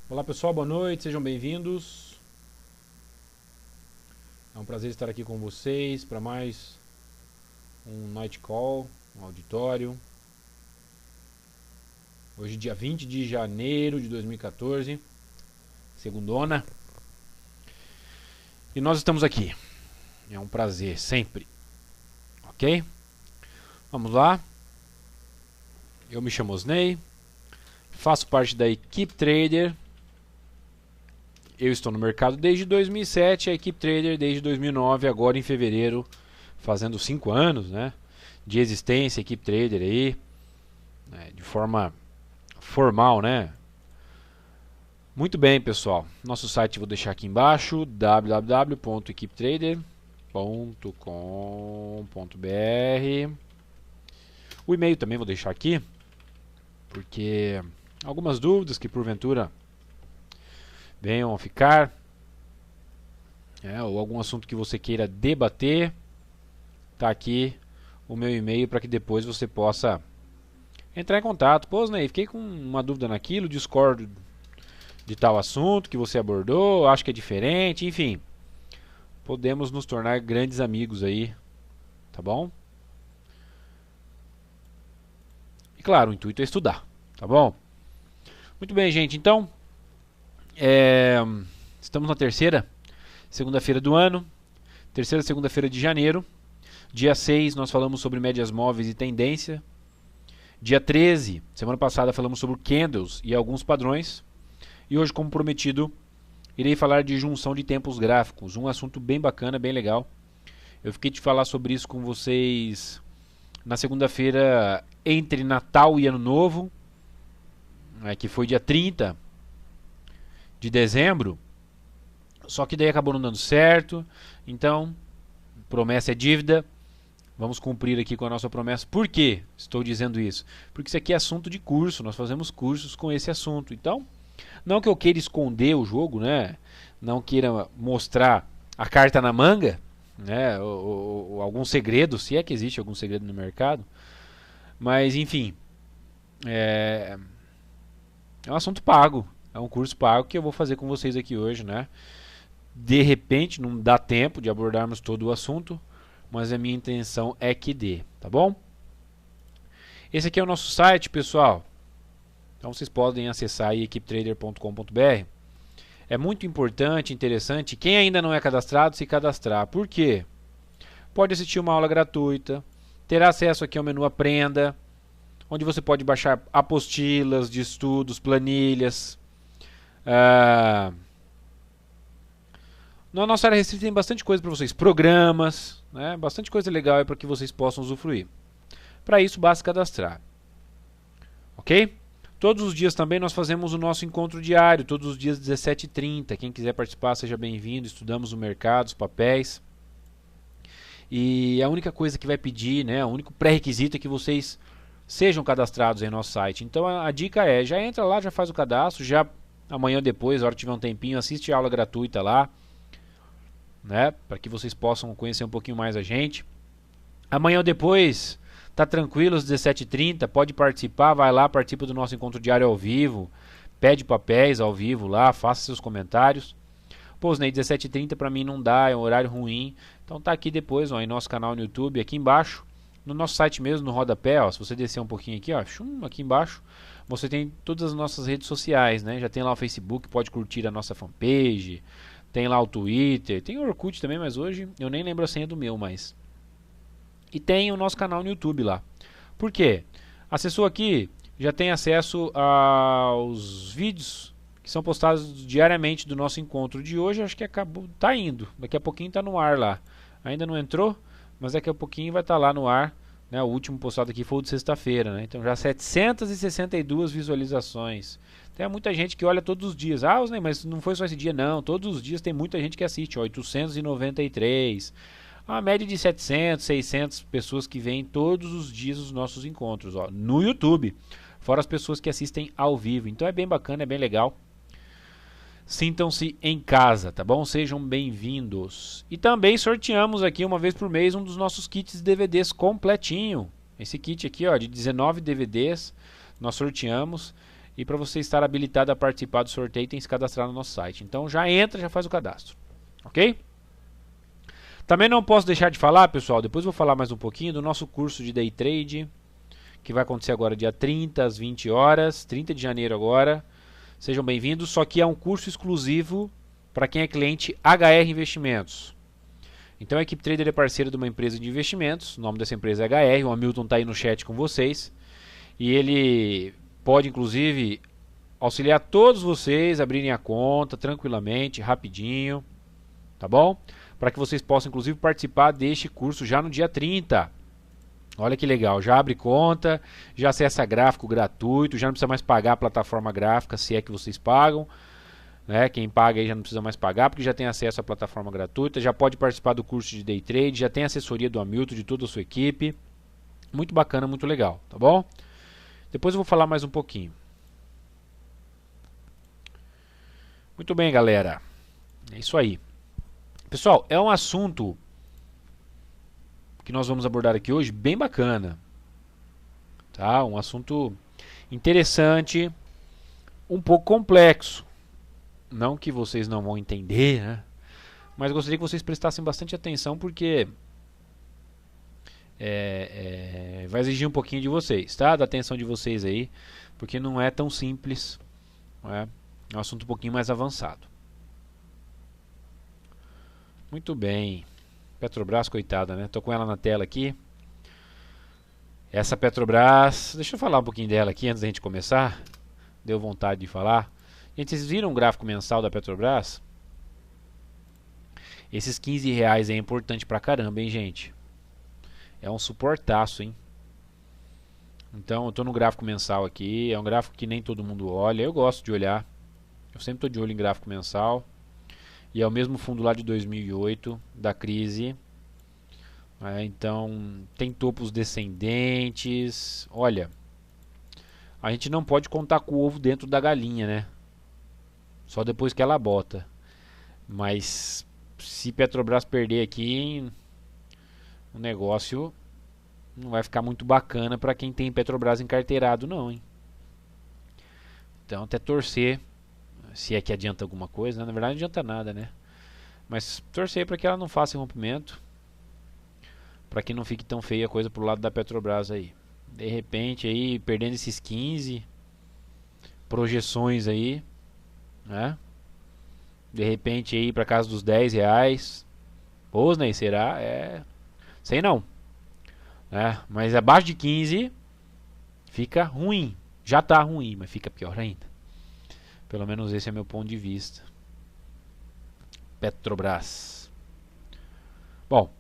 Olá pessoal, boa noite, sejam bem-vindos. É um prazer estar aqui com vocês para mais um Night Call, um auditório. Hoje, dia 20 de janeiro de 2014, segundona. E nós estamos aqui. É um prazer, sempre. Ok? Vamos lá. Eu me chamo Osney, faço parte da Equipe Trader. Eu estou no mercado desde 2007, a Equipe Trader desde 2009, agora em fevereiro, fazendo 5 anos, né, de existência, Equipe Trader aí, de forma formal, né. Muito bem, pessoal. Nosso site vou deixar aqui embaixo, www.equipetrader.com.br. O e-mail também vou deixar aqui, porque algumas dúvidas que porventura venham a ficar, ou algum assunto que você queira debater, tá aqui o meu e-mail para que depois você possa entrar em contato. Pô, Ney, fiquei com uma dúvida naquilo, discordo de tal assunto que você abordou, acho que é diferente, enfim. Podemos nos tornar grandes amigos aí, tá bom? E claro, o intuito é estudar, tá bom? Muito bem, gente, então estamos na terceira segunda-feira do ano, terceira segunda-feira de janeiro. Dia 6 nós falamos sobre médias móveis e tendência. Dia 13, semana passada, falamos sobre candles e alguns padrões. E hoje, como prometido, irei falar de junção de tempos gráficos, um assunto bem bacana, bem legal. Eu fiquei de falar sobre isso com vocês na segunda-feira entre Natal e Ano Novo, que foi dia 30 de dezembro. Só que daí acabou não dando certo. Então, promessa é dívida. Vamos cumprir aqui com a nossa promessa. Por que estou dizendo isso? Porque isso aqui é assunto de curso. Nós fazemos cursos com esse assunto. Então, não que eu queira esconder o jogo, né? Não queira mostrar a carta na manga, né? Ou algum segredo, se é que existe algum segredo no mercado. Mas, enfim, é um assunto pago. É um curso pago que eu vou fazer com vocês aqui hoje, né? De repente, não dá tempo de abordarmos todo o assunto, mas a minha intenção é que dê, tá bom? Esse aqui é o nosso site, pessoal. Então vocês podem acessar aí equipetrader.com.br. É muito importante, interessante, quem ainda não é cadastrado, se cadastrar. Por quê? Pode assistir uma aula gratuita, terá acesso aqui ao menu Aprenda, onde você pode baixar apostilas de estudos, planilhas. Na nossa área restrita tem bastante coisa para vocês, programas, né? Bastante coisa legal para que vocês possam usufruir. Para isso, basta cadastrar. Ok? Todos os dias também nós fazemos o nosso encontro diário, todos os dias 17h30. Quem quiser participar, seja bem-vindo. Estudamos o mercado, os papéis. E a única coisa que vai pedir, né, o único pré-requisito é que vocês sejam cadastrados em nosso site. Então a dica é, já entra lá, já faz o cadastro, já amanhã ou depois, a hora que tiver um tempinho, assiste a aula gratuita lá, né, para que vocês possam conhecer um pouquinho mais a gente. Amanhã ou depois, tá tranquilo, às 17h30, pode participar, vai lá, participa do nosso encontro diário ao vivo, pede papéis ao vivo lá, faça seus comentários. Pô, Ney, 17h30 para mim não dá, é um horário ruim. Então tá aqui depois, ó, em nosso canal no YouTube, aqui embaixo, no nosso site mesmo, no rodapé, ó, se você descer um pouquinho aqui, ó, aqui embaixo, você tem todas as nossas redes sociais, né? Já tem lá o Facebook, pode curtir a nossa fanpage, tem lá o Twitter, tem o Orkut também, mas hoje eu nem lembro a senha do meu, mas... E tem o nosso canal no YouTube lá. Por quê? Acessou aqui, já tem acesso aos vídeos que são postados diariamente do nosso encontro de hoje. Acho que acabou, tá indo. Daqui a pouquinho tá no ar lá. Ainda não entrou, mas daqui a pouquinho vai estar lá no ar. Né? O último postado aqui foi o de sexta-feira, né? Então já 762 visualizações. Tem muita gente que olha todos os dias. Ah, mas não foi só esse dia, não. Todos os dias tem muita gente que assiste. Ó, 893. Uma média de 700, 600 pessoas que vêm todos os dias os nossos encontros, ó, no YouTube. Fora as pessoas que assistem ao vivo. Então é bem bacana, é bem legal. Sintam-se em casa, tá bom? Sejam bem-vindos. E também sorteamos aqui uma vez por mês um dos nossos kits DVDs completinho. Esse kit aqui, ó, de 19 DVDs, nós sorteamos. E para você estar habilitado a participar do sorteio, tem que se cadastrar no nosso site. Então já entra, já faz o cadastro. Ok? Também não posso deixar de falar, pessoal, depois vou falar mais um pouquinho do nosso curso de Day Trade, que vai acontecer agora dia 30 às 20 horas, 30 de janeiro agora. Sejam bem-vindos, só que é um curso exclusivo para quem é cliente HR Investimentos. Então a Equipe Trader é parceira de uma empresa de investimentos, o nome dessa empresa é HR, o Hamilton está aí no chat com vocês. E ele pode inclusive auxiliar todos vocês a abrirem a conta tranquilamente, rapidinho, tá bom? Para que vocês possam inclusive participar deste curso já no dia 30. Olha que legal, já abre conta, já acessa gráfico gratuito, já não precisa mais pagar a plataforma gráfica, se é que vocês pagam, né? Quem paga aí já não precisa mais pagar, porque já tem acesso à plataforma gratuita, já pode participar do curso de Day Trade, já tem assessoria do Hamilton, de toda a sua equipe. Muito bacana, muito legal, tá bom? Depois eu vou falar mais um pouquinho. Muito bem, galera. É isso aí. Pessoal, é um assunto que nós vamos abordar aqui hoje bem bacana. Tá? Um assunto interessante, um pouco complexo. Não que vocês não vão entender, né? Mas gostaria que vocês prestassem bastante atenção porque vai exigir um pouquinho de vocês, tá? Da atenção de vocês aí, porque não é tão simples, não é? É um assunto um pouquinho mais avançado. Muito bem. Petrobras, coitada, né? Tô com ela na tela aqui. Essa Petrobras, deixa eu falar um pouquinho dela aqui antes da gente começar. Deu vontade de falar. Gente, vocês viram o gráfico mensal da Petrobras? Esses R$15 é importante pra caramba, hein, gente? É um suportaço, hein? Então, eu tô no gráfico mensal aqui. É um gráfico que nem todo mundo olha. Eu gosto de olhar. Eu sempre tô de olho em gráfico mensal. E é o mesmo fundo lá de 2008, da crise. Então, tem topos descendentes. Olha, a gente não pode contar com o ovo dentro da galinha, né? Só depois que ela bota. Mas se Petrobras perder aqui, o negócio não vai ficar muito bacana para quem tem Petrobras encarteirado não, hein? Então até torcer, se é que adianta alguma coisa, né? Na verdade não adianta nada, né? Mas torcer para que ela não faça rompimento, para que não fique tão feia a coisa pro lado da Petrobras aí. De repente aí, perdendo esses 15 projeções aí, né? De repente aí para casa dos R$10. Osney, será? Sei não. Mas abaixo de 15 fica ruim. Já tá ruim, mas fica pior ainda. Pelo menos esse é meu ponto de vista. Petrobras. Bom,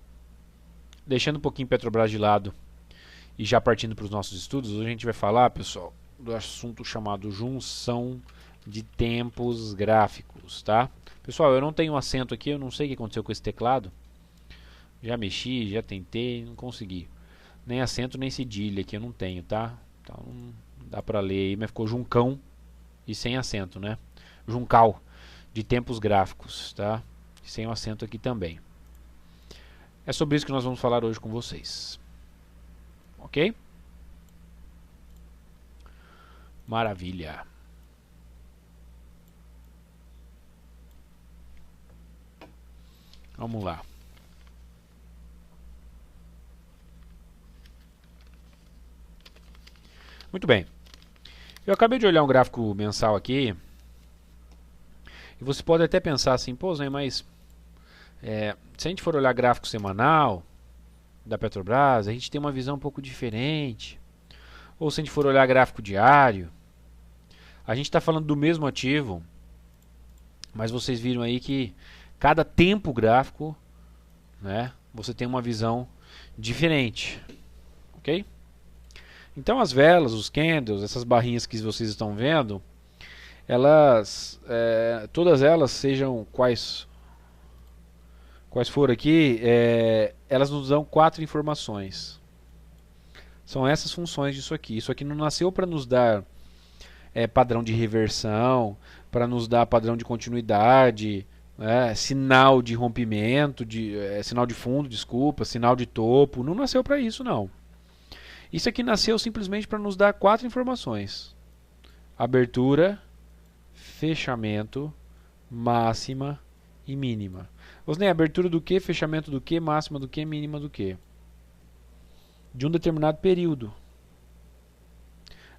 deixando um pouquinho Petrobras de lado e já partindo para os nossos estudos, hoje a gente vai falar, pessoal, do assunto chamado junção de tempos gráficos, tá? Pessoal, eu não tenho acento aqui, eu não sei o que aconteceu com esse teclado. Já mexi, já tentei, não consegui. Nem acento, nem cedilha aqui eu não tenho, tá? Então dá pra ler aí, mas ficou juncão e sem acento, né? Juncal de tempos gráficos, tá? E sem o acento aqui também. É sobre isso que nós vamos falar hoje com vocês. Ok? Maravilha. Vamos lá. Muito bem. Eu acabei de olhar um gráfico mensal aqui. E você pode até pensar assim, pô, Zé, mas se a gente for olhar gráfico semanal da Petrobras, a gente tem uma visão um pouco diferente. Ou se a gente for olhar gráfico diário, a gente está falando do mesmo ativo, mas vocês viram aí que cada tempo gráfico, né, você tem uma visão diferente, ok? Então as velas, os candles, essas barrinhas que vocês estão vendo, elas, todas elas, sejam quais for aqui, elas nos dão 4 informações. São essas funções disso aqui. Isso aqui não nasceu para nos dar padrão de reversão, para nos dar padrão de continuidade, sinal de rompimento, sinal de fundo, desculpa, sinal de topo. Não nasceu para isso, não. Isso aqui nasceu simplesmente para nos dar 4 informações. abertura, fechamento, máxima e mínima. Osnei, abertura do que, fechamento do que, máxima do que, mínima do que? De um determinado período.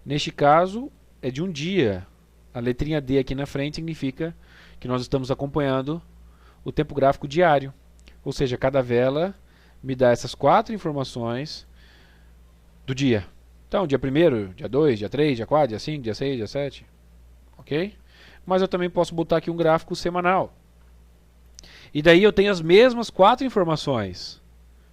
Neste caso, é de um dia. A letrinha D aqui na frente significa que nós estamos acompanhando o tempo gráfico diário. Ou seja, cada vela me dá essas 4 informações do dia. Então, dia 1º, dia 2, dia 3, dia 4, dia 5, dia 6, dia 7. Ok? Mas eu também posso botar aqui um gráfico semanal. E daí eu tenho as mesmas 4 informações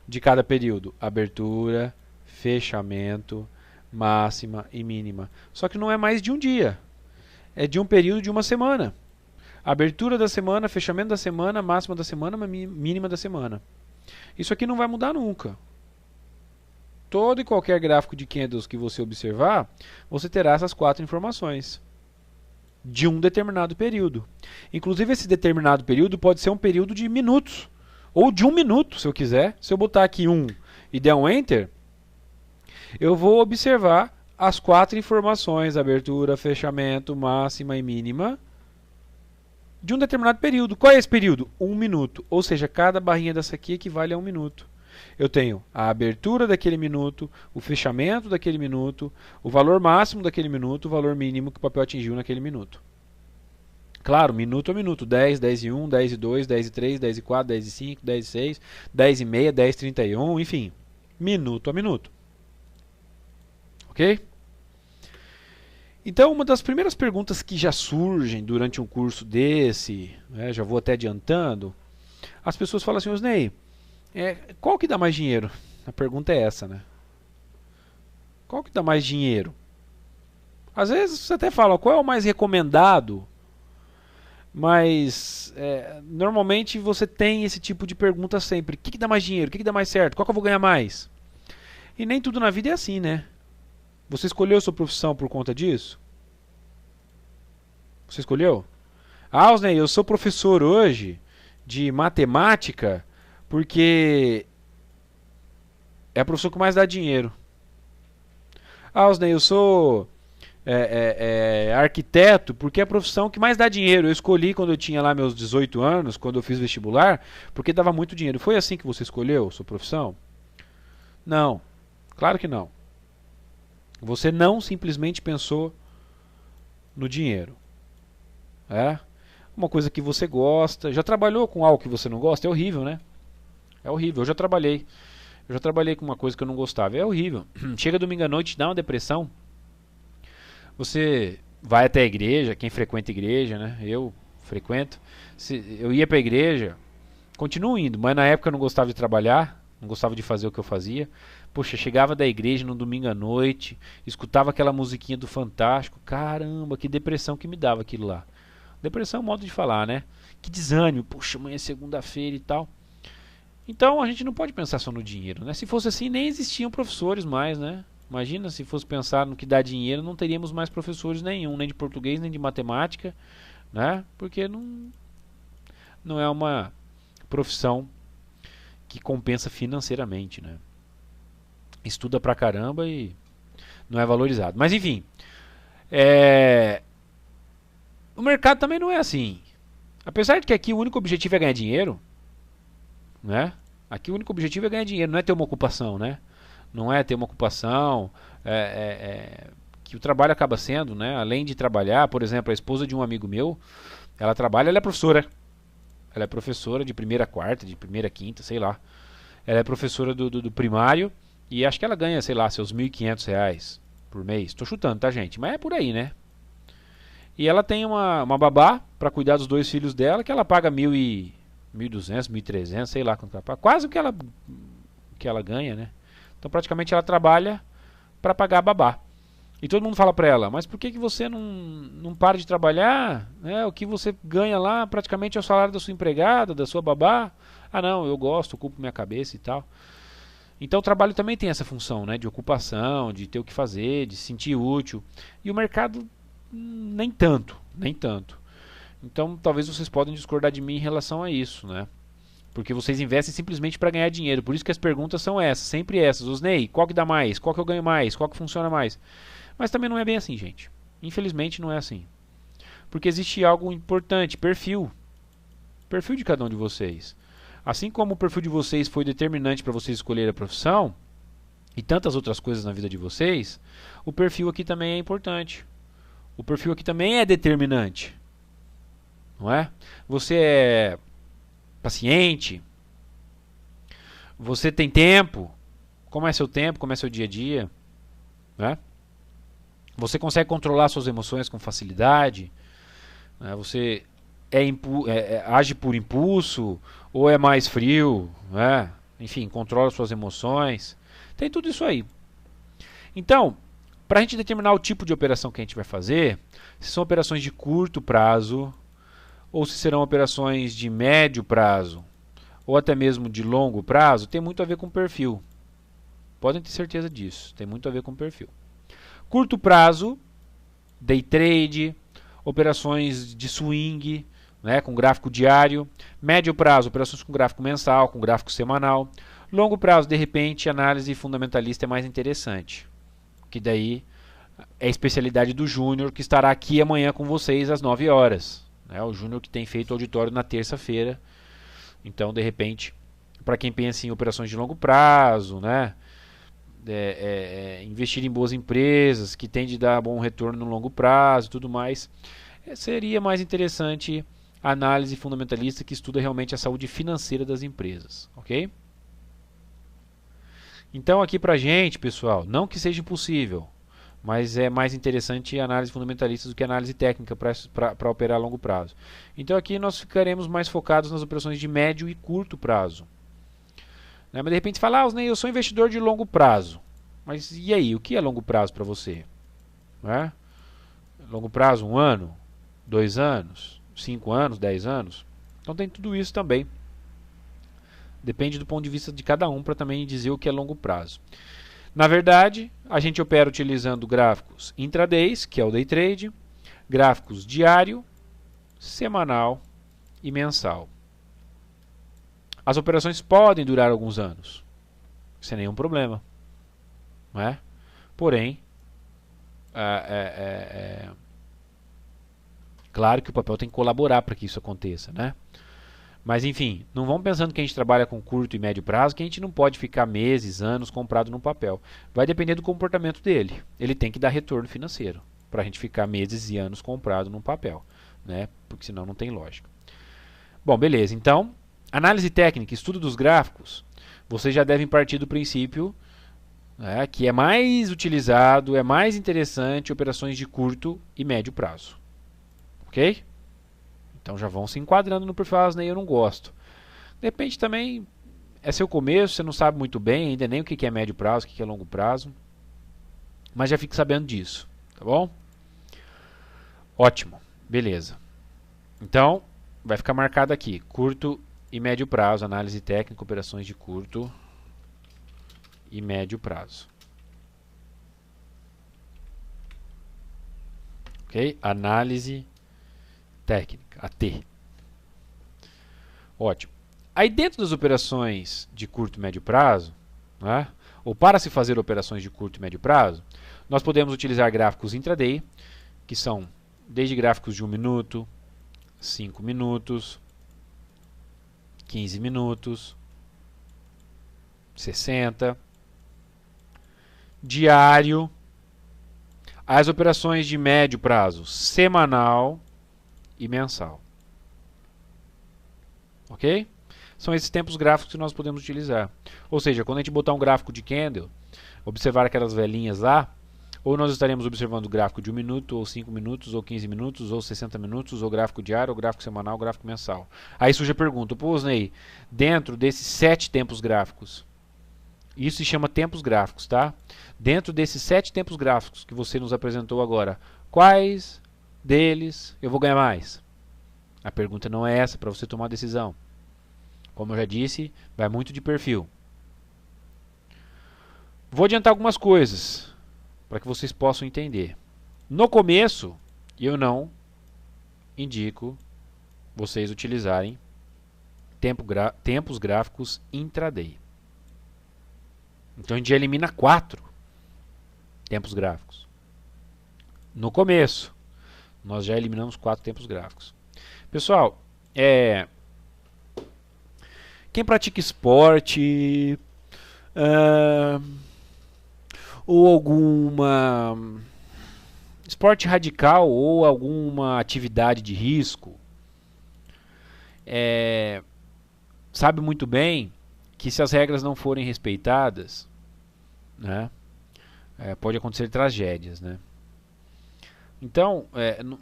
de cada período. Abertura, fechamento, máxima e mínima. Só que não é mais de um dia. É de um período de uma semana. Abertura da semana, fechamento da semana, máxima da semana, mínima da semana. Isso aqui não vai mudar nunca. Todo e qualquer gráfico de candles que você observar, você terá essas 4 informações de um determinado período. Inclusive esse determinado período pode ser um período de minutos, ou de 1 minuto, se eu quiser. Se eu botar aqui 1 e der um Enter, eu vou observar as 4 informações, abertura, fechamento, máxima e mínima, de um determinado período. Qual é esse período? 1 minuto. Ou seja, cada barrinha dessa aqui equivale a 1 minuto. Eu tenho a abertura daquele minuto, o fechamento daquele minuto, o valor máximo daquele minuto, o valor mínimo que o papel atingiu naquele minuto. Claro, minuto a minuto. 10, 10 e 1, 10 e 2, 10 e 3, 10 e 4, 10 e 5, 10 e 6, 10 e meia, 10 e 31, enfim. Minuto a minuto. Ok? Então, uma das primeiras perguntas que já surgem durante um curso desse, né, já vou até adiantando, as pessoas falam assim, Osnei, qual que dá mais dinheiro? A pergunta é essa, né? Qual que dá mais dinheiro? Às vezes você até fala, qual é o mais recomendado? Mas, normalmente você tem esse tipo de pergunta sempre. O que dá mais dinheiro? O que dá mais certo? Qual que eu vou ganhar mais? E nem tudo na vida é assim, né? Você escolheu sua profissão por conta disso? Você escolheu? Ah, Osnei, eu sou professor hoje de matemática porque é a profissão que mais dá dinheiro. Ah, Osnei, eu sou arquiteto porque é a profissão que mais dá dinheiro. Eu escolhi quando eu tinha lá meus 18 anos, quando eu fiz vestibular, porque dava muito dinheiro. Foi assim que você escolheu sua profissão? Não, claro que não. Você não simplesmente pensou no dinheiro. Uma coisa que você gosta. Já trabalhou com algo que você não gosta? É horrível, né? É horrível. Eu já trabalhei com uma coisa que eu não gostava. É horrível. Chega domingo à noite, dá uma depressão. Você vai até a igreja, quem frequenta a igreja, né? Eu frequento. Eu ia para a igreja, continuo indo, mas na época eu não gostava de trabalhar, não gostava de fazer o que eu fazia. Poxa, chegava da igreja no domingo à noite, escutava aquela musiquinha do Fantástico. Caramba, que depressão que me dava aquilo lá. Depressão é um modo de falar, né? Que desânimo. Poxa, amanhã é segunda-feira e tal. Então a gente não pode pensar só no dinheiro, né? Se fosse assim, nem existiam professores mais, né? Imagina se fosse pensar no que dá dinheiro, não teríamos mais professores nenhum, nem de português, nem de matemática, né? Porque não é uma profissão que compensa financeiramente, né? Estuda pra caramba e não é valorizado. Mas enfim, o mercado também não é assim. Apesar de que aqui o único objetivo é ganhar dinheiro, né? Aqui o único objetivo é ganhar dinheiro, não é ter uma ocupação, né? Não é ter uma ocupação que o trabalho acaba sendo, né? Além de trabalhar, por exemplo, a esposa de um amigo meu, ela trabalha, ela é professora. Ela é professora de primeira a quarta, de primeira a quinta, sei lá. Ela é professora do primário e acho que ela ganha, sei lá, seus R$ 1.500 por mês. Estou chutando, tá, gente? Mas é por aí, né? E ela tem uma babá para cuidar dos 2 filhos dela, que ela paga 1.200, 1.300, sei lá quanto ela paga. Quase o que ela ganha, né? Então praticamente ela trabalha para pagar a babá. E todo mundo fala para ela, mas por que você não para de trabalhar? O que você ganha lá praticamente é o salário da sua empregada, da sua babá. Ah não, eu gosto, ocupo minha cabeça e tal. Então o trabalho também tem essa função, né, de ocupação, de ter o que fazer, de se sentir útil. E o mercado nem tanto, nem tanto. Então talvez vocês podem discordar de mim em relação a isso, né? Porque vocês investem simplesmente para ganhar dinheiro. Por isso que as perguntas são essas, sempre essas. Osnei, qual que dá mais? Qual que eu ganho mais? Qual que funciona mais? Mas também não é bem assim, gente. Infelizmente não é assim. Porque existe algo importante, perfil. Perfil de cada um de vocês. Assim como o perfil de vocês foi determinante para vocês escolherem a profissão, e tantas outras coisas na vida de vocês, o perfil aqui também é importante. O perfil aqui também é determinante. Não é? Você é paciente? Você tem tempo? Como é seu tempo? Como é seu dia a dia? Né? Você consegue controlar suas emoções com facilidade? Né? Você age por impulso? Ou é mais frio? Né? Enfim, controla suas emoções. Tem tudo isso aí. Então, para a gente determinar o tipo de operação que a gente vai fazer, se são operações de curto prazo, ou se serão operações de médio prazo, ou até mesmo de longo prazo, tem muito a ver com o perfil. Podem ter certeza disso, tem muito a ver com o perfil. Curto prazo, day trade, operações de swing, né, com gráfico diário. Médio prazo, operações com gráfico mensal, com gráfico semanal. Longo prazo, de repente, análise fundamentalista é mais interessante. Que daí é a especialidade do Júnior, que estará aqui amanhã com vocês às 9 horas. Né, o Júnior que tem feito auditório na terça-feira. Então, de repente, para quem pensa em operações de longo prazo, né, investir em boas empresas, que tende a dar bom retorno no longo prazo e tudo mais, seria mais interessante a análise fundamentalista que estuda realmente a saúde financeira das empresas. Ok? Então aqui pra gente, pessoal, não que seja impossível, mas é mais interessante a análise fundamentalista do que a análise técnica para operar a longo prazo. Então aqui nós ficaremos mais focados nas operações de médio e curto prazo. Né? Mas de repente fala, Osnei, eu sou investidor de longo prazo. Mas e aí, o que é longo prazo para você? Né? Longo prazo, 1 ano, 2 anos, 5 anos, 10 anos? Então tem tudo isso também. Depende do ponto de vista de cada um para também dizer o que é longo prazo. Na verdade, a gente opera utilizando gráficos intradays, que é o day trade, gráficos diário, semanal e mensal. As operações podem durar alguns anos, sem nenhum problema. Não é? Porém, claro que o papel tem que colaborar para que isso aconteça, né? Mas enfim, não vamos pensando que a gente trabalha com curto e médio prazo, que a gente não pode ficar meses, anos comprado no papel. Vai depender do comportamento dele. Ele tem que dar retorno financeiro para a gente ficar meses e anos comprado no papel, né? Porque senão não tem lógica. Bom, beleza. Então, análise técnica, estudo dos gráficos, vocês já devem partir do princípio, né, que é mais utilizado, é mais interessante operações de curto e médio prazo. Ok? Então já vão se enquadrando no perfil, né? Eu não gosto. De repente também é seu começo, você não sabe muito bem ainda nem o que é médio prazo, o que é longo prazo. Mas já fique sabendo disso, tá bom? Ótimo, beleza. Então, vai ficar marcado aqui, curto e médio prazo, análise técnica, operações de curto e médio prazo. Ok? Análise técnica, AT. Ótimo. Aí dentro das operações de curto e médio prazo, né, ou para se fazer operações de curto e médio prazo, nós podemos utilizar gráficos intraday, que são desde gráficos de 1 minuto, 5 minutos, 15 minutos, 60, diário, as operações de médio prazo, semanal e mensal. Ok? São esses tempos gráficos que nós podemos utilizar. Ou seja, quando a gente botar um gráfico de candle, observar aquelas velhinhas lá, ou nós estaremos observando o gráfico de 1 minuto, ou 5 minutos, ou 15 minutos, ou 60 minutos, ou gráfico diário, ou gráfico semanal, ou gráfico mensal. Aí surge a pergunta, pô, Osnei, dentro desses 7 tempos gráficos, isso se chama tempos gráficos, tá? Dentro desses 7 tempos gráficos que você nos apresentou agora, quais deles eu vou ganhar mais? A pergunta não é essa para você tomar a decisão. Como eu já disse, vai muito de perfil. Vou adiantar algumas coisas para que vocês possam entender. No começo, eu não indico vocês utilizarem tempos gráficos intraday. Então a gente já elimina 4 tempos gráficos. no começo. Nós já eliminamos 4 tempos gráficos. Pessoal, quem pratica esporte ou alguma esporte radical ou alguma atividade de risco, sabe muito bem que se as regras não forem respeitadas, né, pode acontecer tragédias, né? Então,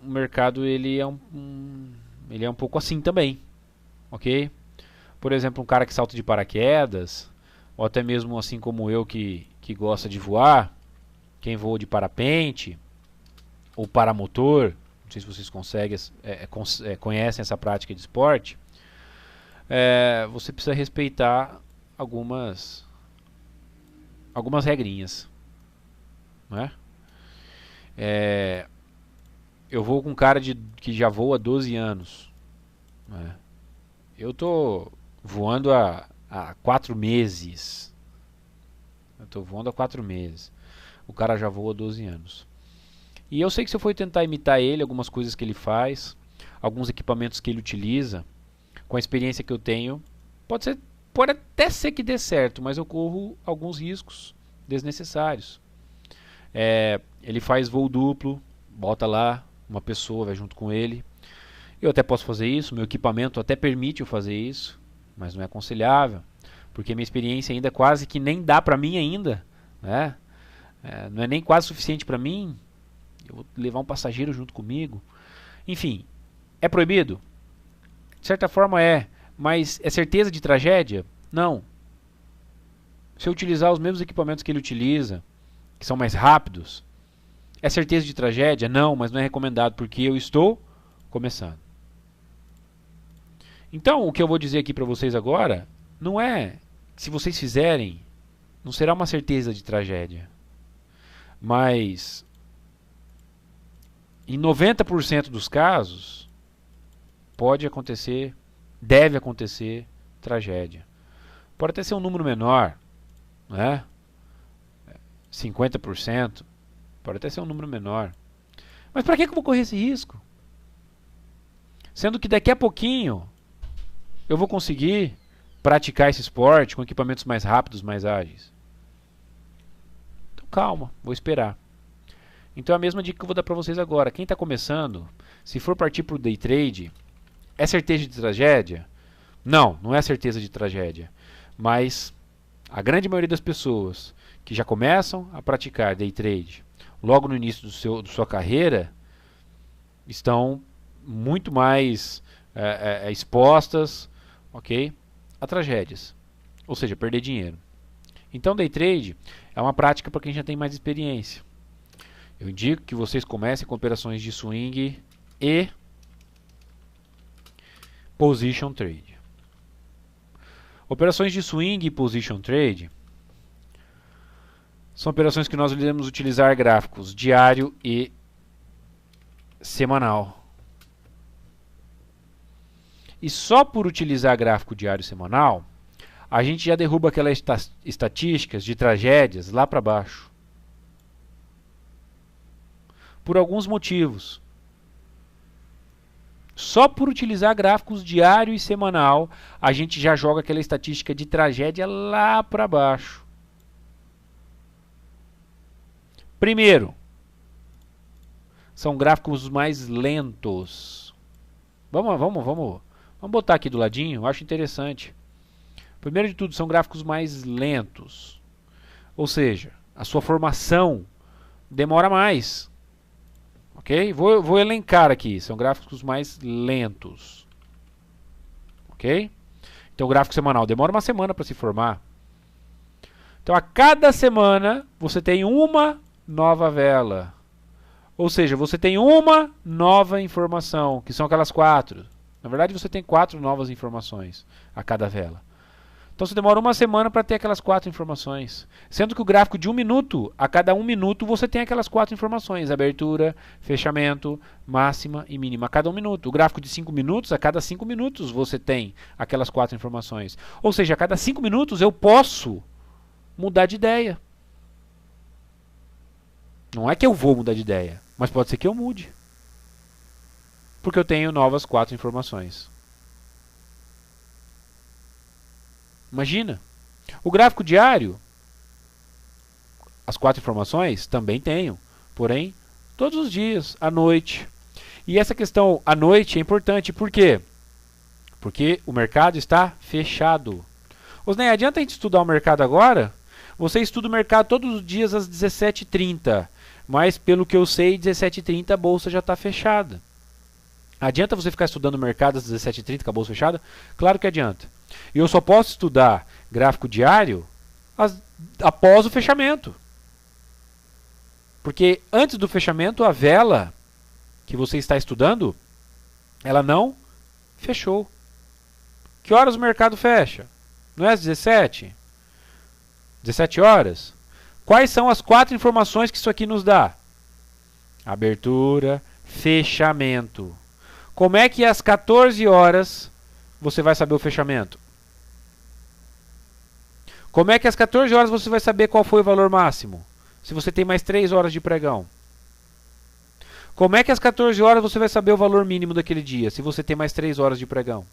o mercado ele é um pouco assim também, ok? Por exemplo, um cara que salta de paraquedas, ou até mesmo assim como eu que gosta de voar, quem voa de parapente ou paramotor, não sei se vocês conhecem essa prática de esporte, você precisa respeitar algumas regrinhas, né? Eu vou com um cara que já voa há 12 anos, né? Eu tô voando há 4 meses. Eu tô voando há 4 meses. O cara já voa há 12 anos. E eu sei que se eu for tentar imitar ele, algumas coisas que ele faz, alguns equipamentos que ele utiliza, com a experiência que eu tenho, pode até ser que dê certo, mas eu corro alguns riscos desnecessários. Ele faz voo duplo, bota lá uma pessoa, vai junto com ele. Eu até posso fazer isso, meu equipamento até permite eu fazer isso, mas não é aconselhável, porque minha experiência ainda quase que nem dá pra mim ainda, né? Não é nem quase suficiente pra mim. Eu vou levar um passageiro junto comigo. Enfim, é proibido? De certa forma mas é certeza de tragédia? Não. Se eu utilizar os mesmos equipamentos que ele utiliza, que são mais rápidos, é certeza de tragédia? Não, mas não é recomendado porque eu estou começando. Então, o que eu vou dizer aqui para vocês agora não é que se vocês fizerem, não será uma certeza de tragédia. Mas em 90% dos casos pode acontecer, deve acontecer tragédia. Pode até ser um número menor, né? 50%, pode até ser um número menor. Mas para que eu vou correr esse risco? Sendo que daqui a pouquinho eu vou conseguir praticar esse esporte com equipamentos mais rápidos, mais ágeis. Então calma, vou esperar. Então a mesma dica que eu vou dar para vocês agora. Quem está começando, se for partir para o day trade, é certeza de tragédia? Não, não é certeza de tragédia. Mas a grande maioria das pessoas que já começam a praticar day trade logo no início da sua carreira estão muito mais expostas, ok, a tragédias, ou seja, perder dinheiro. Então day trade é uma prática para quem já tem mais experiência. Eu indico que vocês comecem com operações de swing e position trade. Operações de swing e position trade são operações que nós iremos utilizar gráficos diário e semanal. E só por utilizar gráfico diário e semanal, a gente já derruba aquelas estatísticas de tragédias lá para baixo. Por alguns motivos. Só por utilizar gráficos diário e semanal, a gente já joga aquela estatística de tragédia lá para baixo. Primeiro, são gráficos mais lentos. Vamos botar aqui do ladinho, eu acho interessante. Primeiro de tudo, são gráficos mais lentos. Ou seja, a sua formação demora mais. Ok? Vou elencar aqui. São gráficos mais lentos. Ok? Então, o gráfico semanal demora uma semana para se formar. Então, a cada semana, você tem uma nova vela. Ou seja, você tem uma nova informação, que são aquelas 4. Na verdade, você tem 4 novas informações a cada vela. Então, você demora uma semana para ter aquelas 4 informações. Sendo que o gráfico de 1 minuto, a cada 1 minuto, você tem aquelas 4 informações. Abertura, fechamento, máxima e mínima a cada 1 minuto. O gráfico de 5 minutos, a cada 5 minutos, você tem aquelas 4 informações. Ou seja, a cada 5 minutos eu posso mudar de ideia. Não é que eu vou mudar de ideia, mas pode ser que eu mude. Porque eu tenho novas 4 informações. Imagina. O gráfico diário, as 4 informações, também tenho. Porém, todos os dias, à noite. E essa questão à noite é importante. Por quê? Porque o mercado está fechado. Nem adianta a gente estudar o mercado agora. Você estuda o mercado todos os dias às 17h30. Mas pelo que eu sei, 17h30 a bolsa já está fechada. Adianta você ficar estudando o mercado às 17h30 com a bolsa fechada? Claro que adianta. E eu só posso estudar gráfico diário após o fechamento. Porque antes do fechamento, a vela que você está estudando, ela não fechou. Que horas o mercado fecha? Não é às 17? 17 horas? Quais são as 4 informações que isso aqui nos dá? Abertura, fechamento. Como é que às 14 horas você vai saber o fechamento? Como é que às 14 horas você vai saber qual foi o valor máximo? Se você tem mais 3 horas de pregão. Como é que às 14 horas você vai saber o valor mínimo daquele dia? Se você tem mais 3 horas de pregão.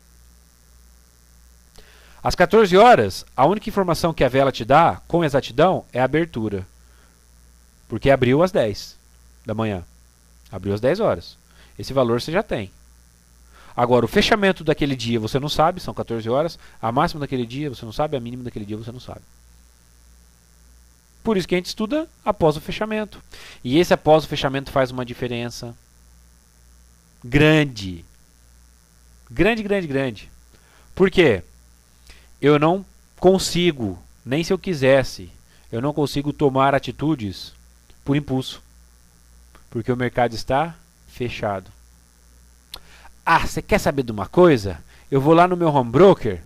Às 14 horas, a única informação que a vela te dá, com exatidão, é a abertura. Porque abriu às 10 da manhã. Abriu às 10 horas. Esse valor você já tem. Agora, o fechamento daquele dia você não sabe, são 14 horas. A máxima daquele dia você não sabe, a mínima daquele dia você não sabe. Por isso que a gente estuda após o fechamento. E esse após o fechamento faz uma diferença grande. Grande, grande, grande. Por quê? Eu não consigo, nem se eu quisesse, eu não consigo tomar atitudes por impulso. Porque o mercado está fechado. Ah, você quer saber de uma coisa? Eu vou lá no meu home broker,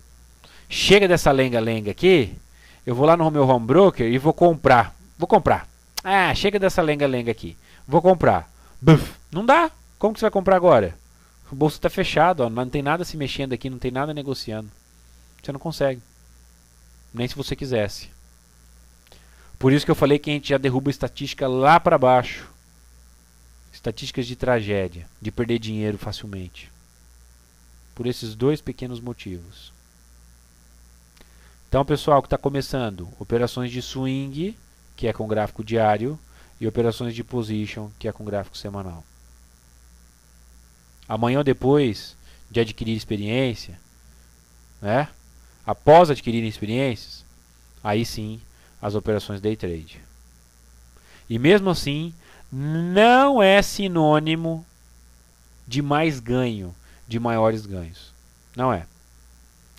chega dessa lenga-lenga aqui, eu vou lá no meu home broker e vou comprar. Vou comprar. Ah, chega dessa lenga-lenga aqui. Vou comprar. Buf, não dá. Como que você vai comprar agora? O bolso está fechado, ó, não tem nada se mexendo aqui, não tem nada negociando. Você não consegue. Nem se você quisesse. Por isso que eu falei que a gente já derruba estatística lá para baixo. Estatísticas de tragédia, de perder dinheiro facilmente. Por esses 2 pequenos motivos. Então, pessoal que está começando, operações de swing, que é com gráfico diário, e operações de position, que é com gráfico semanal. Amanhã ou depois de adquirir experiência, né? Após adquirirem experiências, aí sim as operações day trade. E mesmo assim, não é sinônimo de mais ganho, de maiores ganhos. Não é.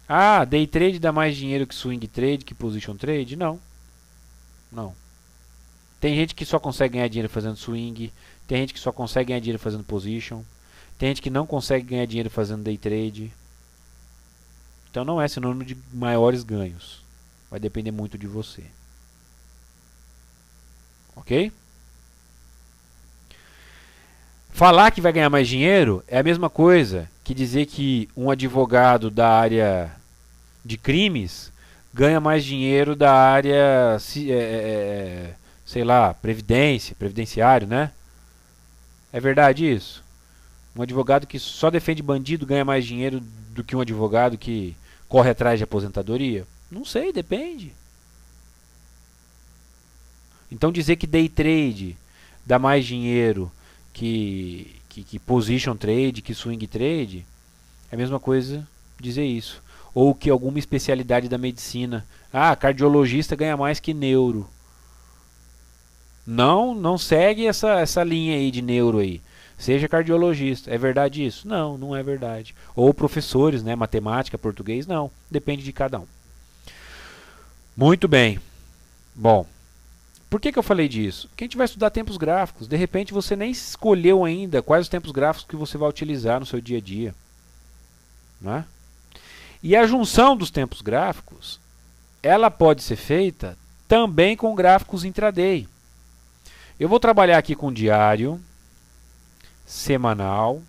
Ah, day trade dá mais dinheiro que swing trade, que position trade? Não. Não. Tem gente que só consegue ganhar dinheiro fazendo swing, tem gente que só consegue ganhar dinheiro fazendo position, tem gente que não consegue ganhar dinheiro fazendo day trade. Então não é sinônimo de maiores ganhos. Vai depender muito de você. Ok? Falar que vai ganhar mais dinheiro é a mesma coisa que dizer que um advogado da área de crimes ganha mais dinheiro da área, sei lá, previdenciário, né? É verdade isso? Um advogado que só defende bandido ganha mais dinheiro do que um advogado que corre atrás de aposentadoria? Não sei, depende. Então dizer que day trade dá mais dinheiro que position trade, que swing trade, é a mesma coisa dizer isso. Ou que alguma especialidade da medicina. Ah, cardiologista ganha mais que neuro. Não segue essa linha aí de neuro aí. Seja cardiologista. É verdade isso? Não, não é verdade. Ou professores, né, matemática, português, não. Depende de cada um. Muito bem. Bom, por que eu falei disso? Porque a gente vai estudar tempos gráficos. De repente você nem escolheu ainda quais os tempos gráficos que você vai utilizar no seu dia a dia. Não é? E a junção dos tempos gráficos, ela pode ser feita também com gráficos intraday. Eu vou trabalhar aqui com diário, semanal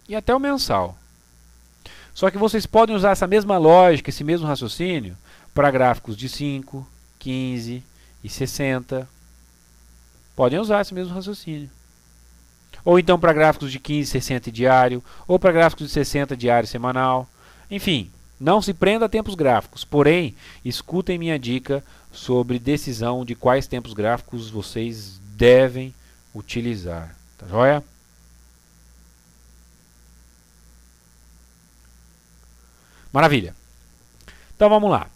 e até o mensal. Só que vocês podem usar essa mesma lógica, esse mesmo raciocínio, para gráficos de 5, 15 e 60. Podem usar esse mesmo raciocínio. Ou então para gráficos de 15, 60 diário, ou para gráficos de 60 diário semanal. Enfim, não se prenda a tempos gráficos, porém, escutem minha dica sobre decisão de quais tempos gráficos vocês devem utilizar. Tá joia? Maravilha. Então vamos lá.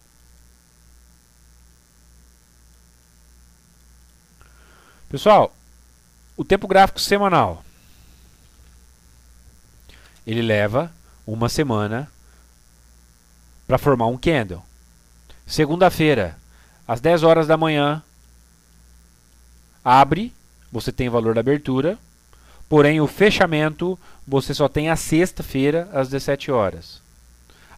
Pessoal, o tempo gráfico semanal, ele leva uma semana para formar um candle. Segunda-feira, às 10 horas da manhã, abre, você tem o valor da abertura, porém o fechamento você só tem a sexta-feira às 17 horas.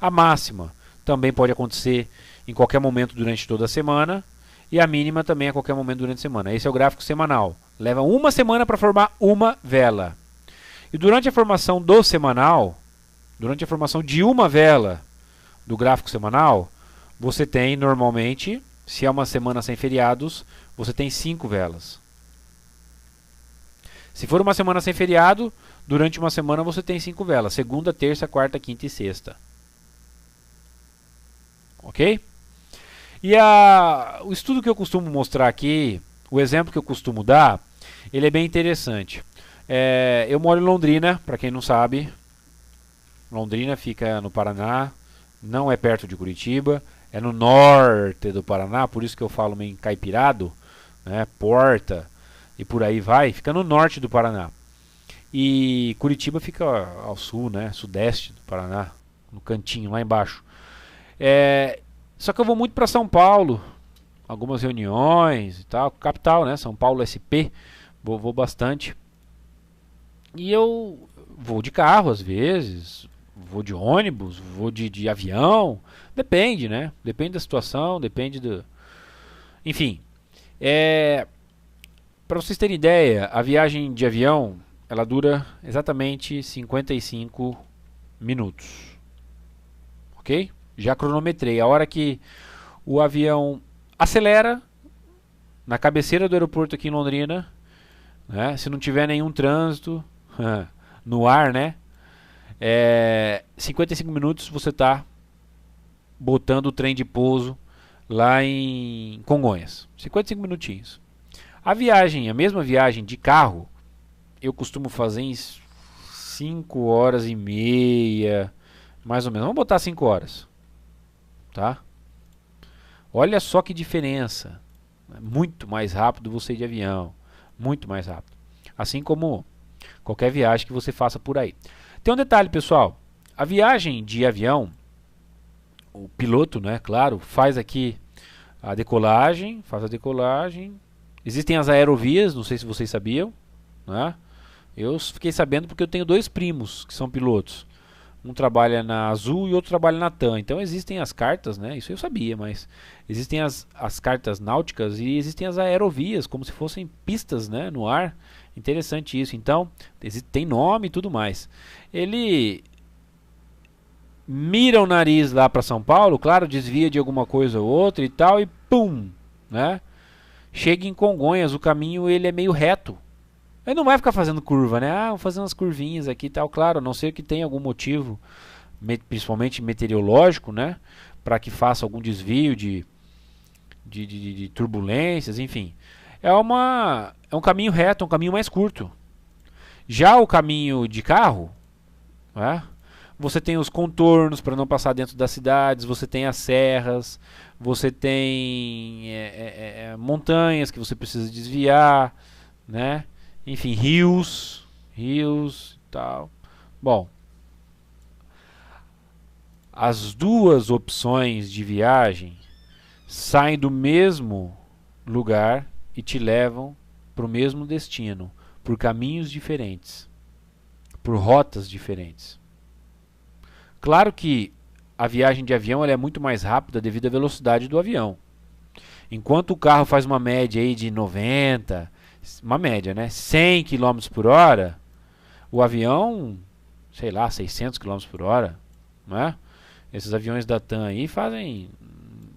A máxima também pode acontecer em qualquer momento durante toda a semana e a mínima também a qualquer momento durante a semana. Esse é o gráfico semanal. Leva uma semana para formar uma vela. E durante a formação do semanal, durante a formação de uma vela do gráfico semanal, você tem normalmente, se é uma semana sem feriados, você tem 5 velas. Se for uma semana sem feriado, durante uma semana você tem 5 velas. Segunda, terça, quarta, quinta e sexta. Ok? E o estudo que eu costumo mostrar aqui, o exemplo que eu costumo dar, ele é bem interessante. Eu moro em Londrina, para quem não sabe. Londrina fica no Paraná, não é perto de Curitiba, é no norte do Paraná, por isso que eu falo meio caipirado, né? Porta e por aí vai, fica no norte do Paraná. E Curitiba fica ao sul, né? Sudeste do Paraná, no cantinho, lá embaixo. Só que eu vou muito para São Paulo, algumas reuniões e tal, capital, né? São Paulo SP, vou bastante. E eu vou de carro às vezes, vou de ônibus, vou de avião, depende, né? Depende da situação, depende do... Enfim, para vocês terem ideia, a viagem de avião, ela dura exatamente 55 minutos. Ok? Já cronometrei. A hora que o avião acelera na cabeceira do aeroporto aqui em Londrina, né? Se não tiver nenhum trânsito no ar, né? 55 minutos você está botando o trem de pouso lá em Congonhas. 55 minutinhos. A mesma viagem de carro, eu costumo fazer em 5 horas e meia, mais ou menos. Vamos botar 5 horas. Tá? Olha só que diferença. Muito mais rápido você ir de avião. Muito mais rápido. Assim como qualquer viagem que você faça por aí. Tem um detalhe, pessoal. A viagem de avião, o piloto, né, claro, faz aqui a decolagem. Faz a decolagem. Existem as aerovias, não sei se vocês sabiam. Né? Eu fiquei sabendo porque eu tenho 2 primos que são pilotos. Um trabalha na Azul e outro trabalha na TAM. Então existem as cartas, né? Isso eu sabia, mas existem as cartas náuticas e existem as aerovias, como se fossem pistas, né, no ar. Interessante isso. Então, tem nome e tudo mais. Ele mira o nariz lá para São Paulo, claro, desvia de alguma coisa ou outra e tal, e pum, né? Chega em Congonhas, o caminho ele é meio reto. Ele não vai ficar fazendo curva, né? Vou fazer umas curvinhas aqui e tal. Claro, a não ser que tenha algum motivo, principalmente meteorológico, né? Para que faça algum desvio de turbulências, enfim. É um caminho reto, um caminho mais curto. Já o caminho de carro, né? Você tem os contornos para não passar dentro das cidades, você tem as serras, você tem montanhas que você precisa desviar, né? Enfim, rios e tal. Bom, as duas opções de viagem saem do mesmo lugar e te levam para o mesmo destino, por caminhos diferentes, por rotas diferentes. Claro que a viagem de avião ela é muito mais rápida devido à velocidade do avião. Enquanto o carro faz uma média aí de 90, uma média, né? 100 km por hora, o avião, sei lá, 600 km por hora, né? Esses aviões da TAM aí fazem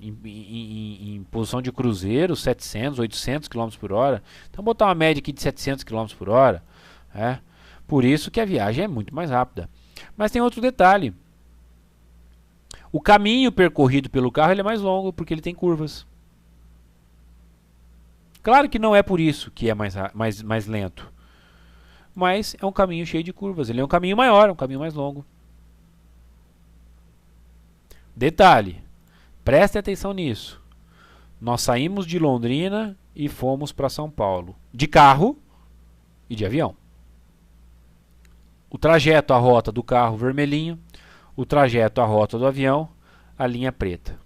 em posição de cruzeiro, 700, 800 km por hora. Então, botar uma média aqui de 700 km por hora. Por isso que a viagem é muito mais rápida. Mas tem outro detalhe. O caminho percorrido pelo carro ele é mais longo, porque ele tem curvas. Claro que não é por isso que é mais lento. Mas é um caminho cheio de curvas. Ele é um caminho maior, um caminho mais longo. Detalhe, preste atenção nisso. Nós saímos de Londrina e fomos para São Paulo. De carro e de avião. O trajeto, a rota do carro vermelhinho. O trajeto, a rota do avião, a linha preta.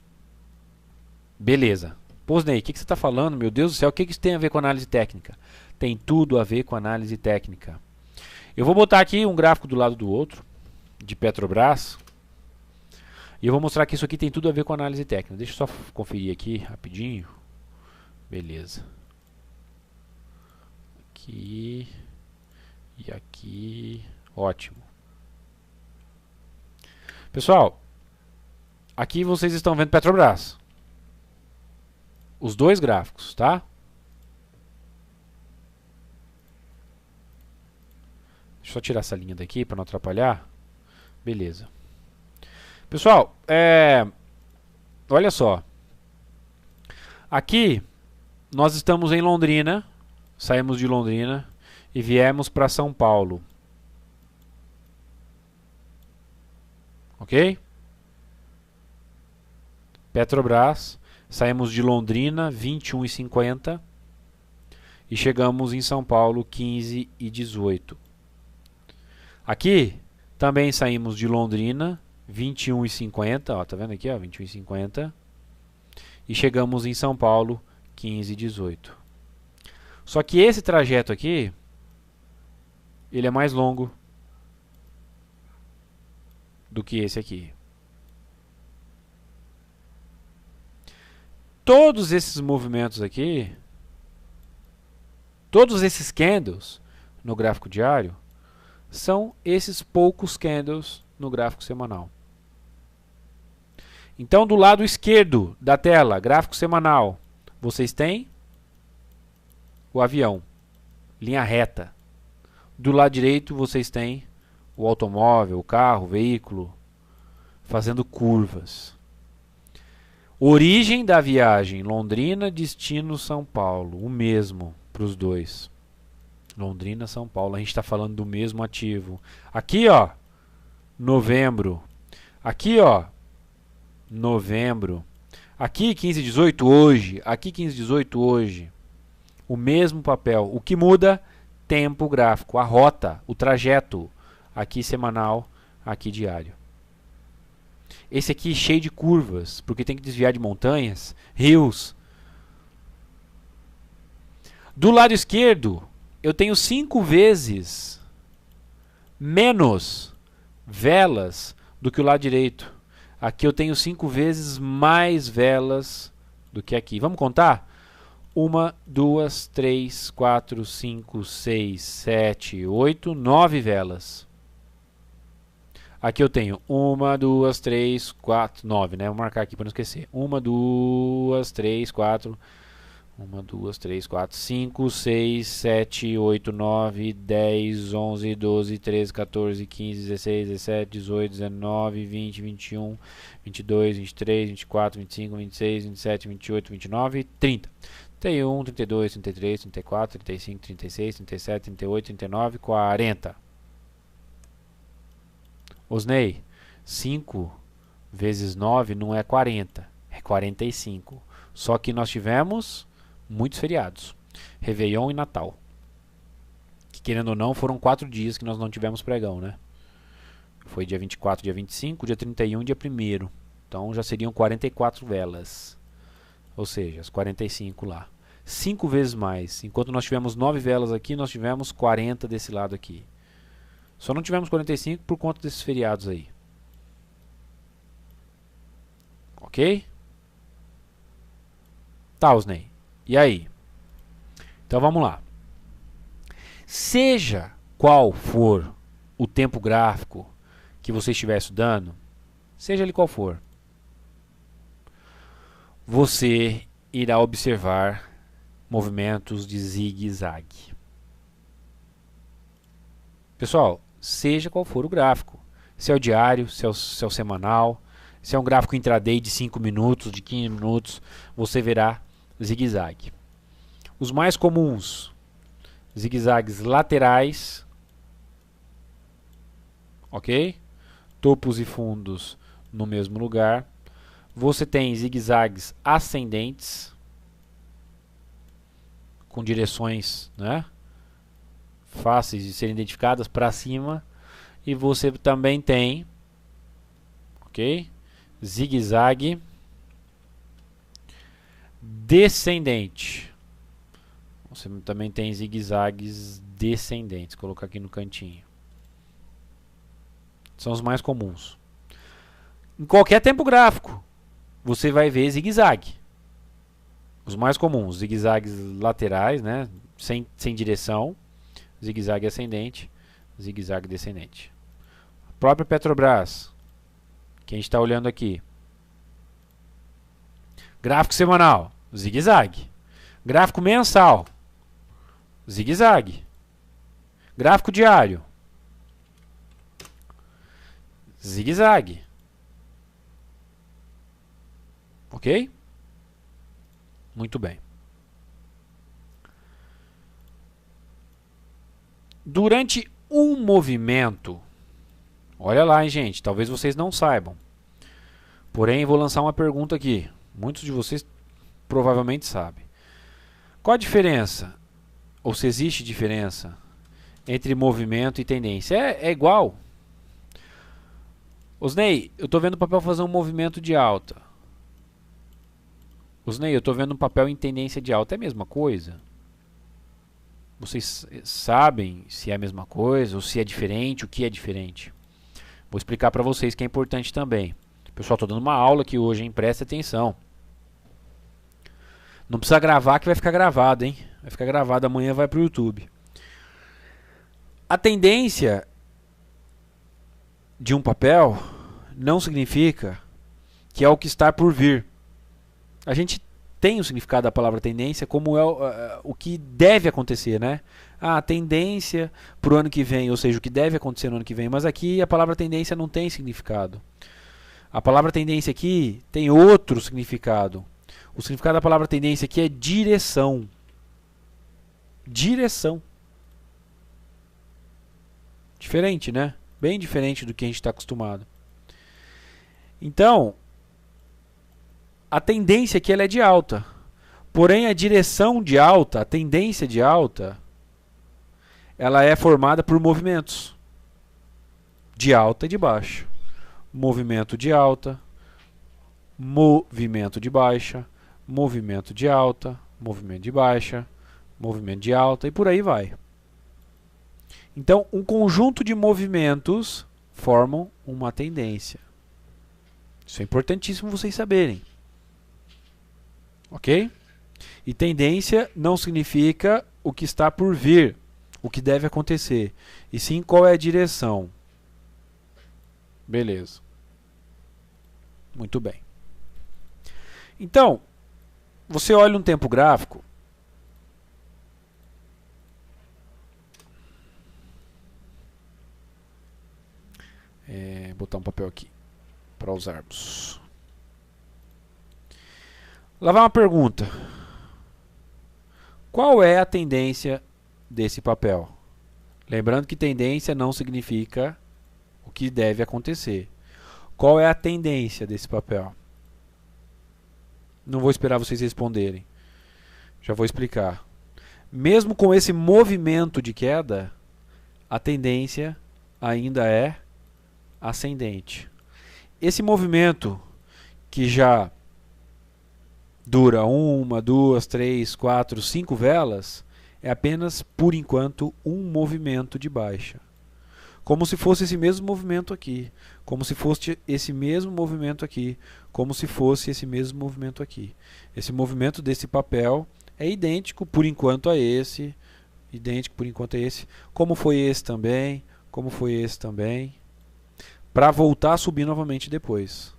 Beleza. Posnei, o que você está falando? Meu Deus do céu, o que isso tem a ver com análise técnica? Tem tudo a ver com análise técnica. Eu vou botar aqui um gráfico do lado do outro, de Petrobras. E eu vou mostrar que isso aqui tem tudo a ver com análise técnica. Deixa eu só conferir aqui rapidinho. Beleza. Aqui. E aqui. Ótimo. Pessoal, aqui vocês estão vendo Petrobras. Os dois gráficos, tá? Deixa eu só tirar essa linha daqui para não atrapalhar. Beleza. Pessoal, olha só. Aqui nós estamos em Londrina. Saímos de Londrina e viemos para São Paulo. Ok? Petrobras. Saímos de Londrina 21h50 e chegamos em São Paulo 15h18. Aqui também saímos de Londrina 21h50, ó, tá vendo aqui, ó, 21h50 e chegamos em São Paulo 15h18. Só que esse trajeto aqui ele é mais longo do que esse aqui. Todos esses movimentos aqui, todos esses candles no gráfico diário, são esses poucos candles no gráfico semanal. Então, do lado esquerdo da tela, gráfico semanal, vocês têm o avião, linha reta. Do lado direito, vocês têm o automóvel, o carro, o veículo, fazendo curvas. Origem da viagem, Londrina, destino São Paulo, o mesmo para os dois. Londrina, São Paulo, a gente está falando do mesmo ativo. Aqui, ó, novembro. Aqui, ó, novembro. Aqui, 15/18 hoje. Aqui, 15/18 hoje. O mesmo papel. O que muda? Tempo gráfico, a rota, o trajeto. Aqui semanal, aqui diário. Esse aqui cheio de curvas, porque tem que desviar de montanhas, rios. Do lado esquerdo, eu tenho 5 vezes menos velas do que o lado direito. Aqui eu tenho 5 vezes mais velas do que aqui. Vamos contar? 1, 2, 3, 4, 5, 6, 7, 8, 9 velas. Aqui eu tenho 1, 2, 3, 4, 9, né? Vou marcar aqui para não esquecer. 1, 2, 3, 4, 1, 2, 3, 4, 5, 6, 7, 8, 9, 10, 11, 12, 13, 14, 15, 16, 17, 18, 19, 20, 21, 22, 23, 24, 25, 26, 27, 28, 29, 30. 31, 32, 33, 34, 35, 36, 37, 38, 39, 40. Osnei, 5 vezes 9 não é 40, é 45. Só que nós tivemos muitos feriados, Réveillon e Natal. Que, querendo ou não, foram 4 dias que nós não tivemos pregão, né? Foi dia 24, dia 25, dia 31 e dia 1º. Então já seriam 44 velas. Ou seja, as 45 lá. 5 vezes mais. Enquanto nós tivemos 9 velas aqui, nós tivemos 40 desse lado aqui. Só não tivemos 45 por conta desses feriados aí. Ok? Tá, Osnei. E aí? Então vamos lá. Seja qual for o tempo gráfico que você estiver estudando, seja ele qual for, você irá observar movimentos de zigue-zague. Pessoal, seja qual for o gráfico, se é o diário, se é o semanal, se é um gráfico intraday de 5 minutos, de 15 minutos, você verá zigue-zague. Os mais comuns, zigue-zagues laterais, ok? Topos e fundos no mesmo lugar. Você tem zigue-zagues ascendentes, com direções, né, fáceis de serem identificadas para cima. E você também tem, ok, zigue-zague descendente. Você também tem zigue-zagues descendentes. Vou colocar aqui no cantinho. São os mais comuns. Em qualquer tempo gráfico, você vai ver zigue-zague. Os mais comuns, zigue-zagues laterais, né, sem direção, zigue-zague ascendente, zigue-zague descendente. A própria Petrobras, que a gente está olhando aqui. Gráfico semanal, zigue-zague. Gráfico mensal, zigue-zague. Gráfico diário, zigue-zague. Ok? Muito bem. Durante um movimento, olha lá, hein, gente, talvez vocês não saibam. Porém, vou lançar uma pergunta aqui. Muitos de vocês provavelmente sabem. Qual a diferença, ou se existe diferença, entre movimento e tendência? É igual. Osnei, eu estou vendo o papel fazer um movimento de alta. Osnei, eu estou vendo um papel em tendência de alta. É a mesma coisa? Vocês sabem se é a mesma coisa ou se é diferente, o que é diferente? Vou explicar para vocês que é importante também. Pessoal, estou dando uma aula aqui hoje, hein? Presta atenção. Não precisa gravar que vai ficar gravado, hein? Vai ficar gravado, amanhã vai para o YouTube. A tendência de um papel não significa que é o que está por vir. A gente tem o significado da palavra tendência como é o que deve acontecer, né? A tendência para o ano que vem, ou seja, o que deve acontecer no ano que vem. Mas aqui a palavra tendência não tem significado. A palavra tendência aqui tem outro significado. O significado da palavra tendência aqui é direção. Direção. Diferente, né? Bem diferente do que a gente está acostumado. Então, a tendência aqui ela é de alta. Porém, a direção de alta, a tendência de alta, ela é formada por movimentos de alta e de baixa. Movimento de alta, movimento de baixa, movimento de alta, movimento de baixa, movimento de alta e por aí vai. Então, um conjunto de movimentos formam uma tendência. Isso é importantíssimo vocês saberem. Ok? E tendência não significa o que está por vir, o que deve acontecer, e sim qual é a direção. Beleza. Muito bem. Então, você olha um tempo gráfico. Vou botar um papel aqui para usarmos. Lá vai uma pergunta. Qual é a tendência desse papel? Lembrando que tendência não significa o que deve acontecer. Qual é a tendência desse papel? Não vou esperar vocês responderem. Já vou explicar. Mesmo com esse movimento de queda, a tendência ainda é ascendente. Esse movimento que já dura 1, 2, 3, 4, 5 velas, é apenas, por enquanto, um movimento de baixa. Como se fosse esse mesmo movimento aqui, como se fosse esse mesmo movimento aqui, como se fosse esse mesmo movimento aqui. Esse movimento desse papel é idêntico, por enquanto, a esse, como foi esse também, para voltar a subir novamente depois.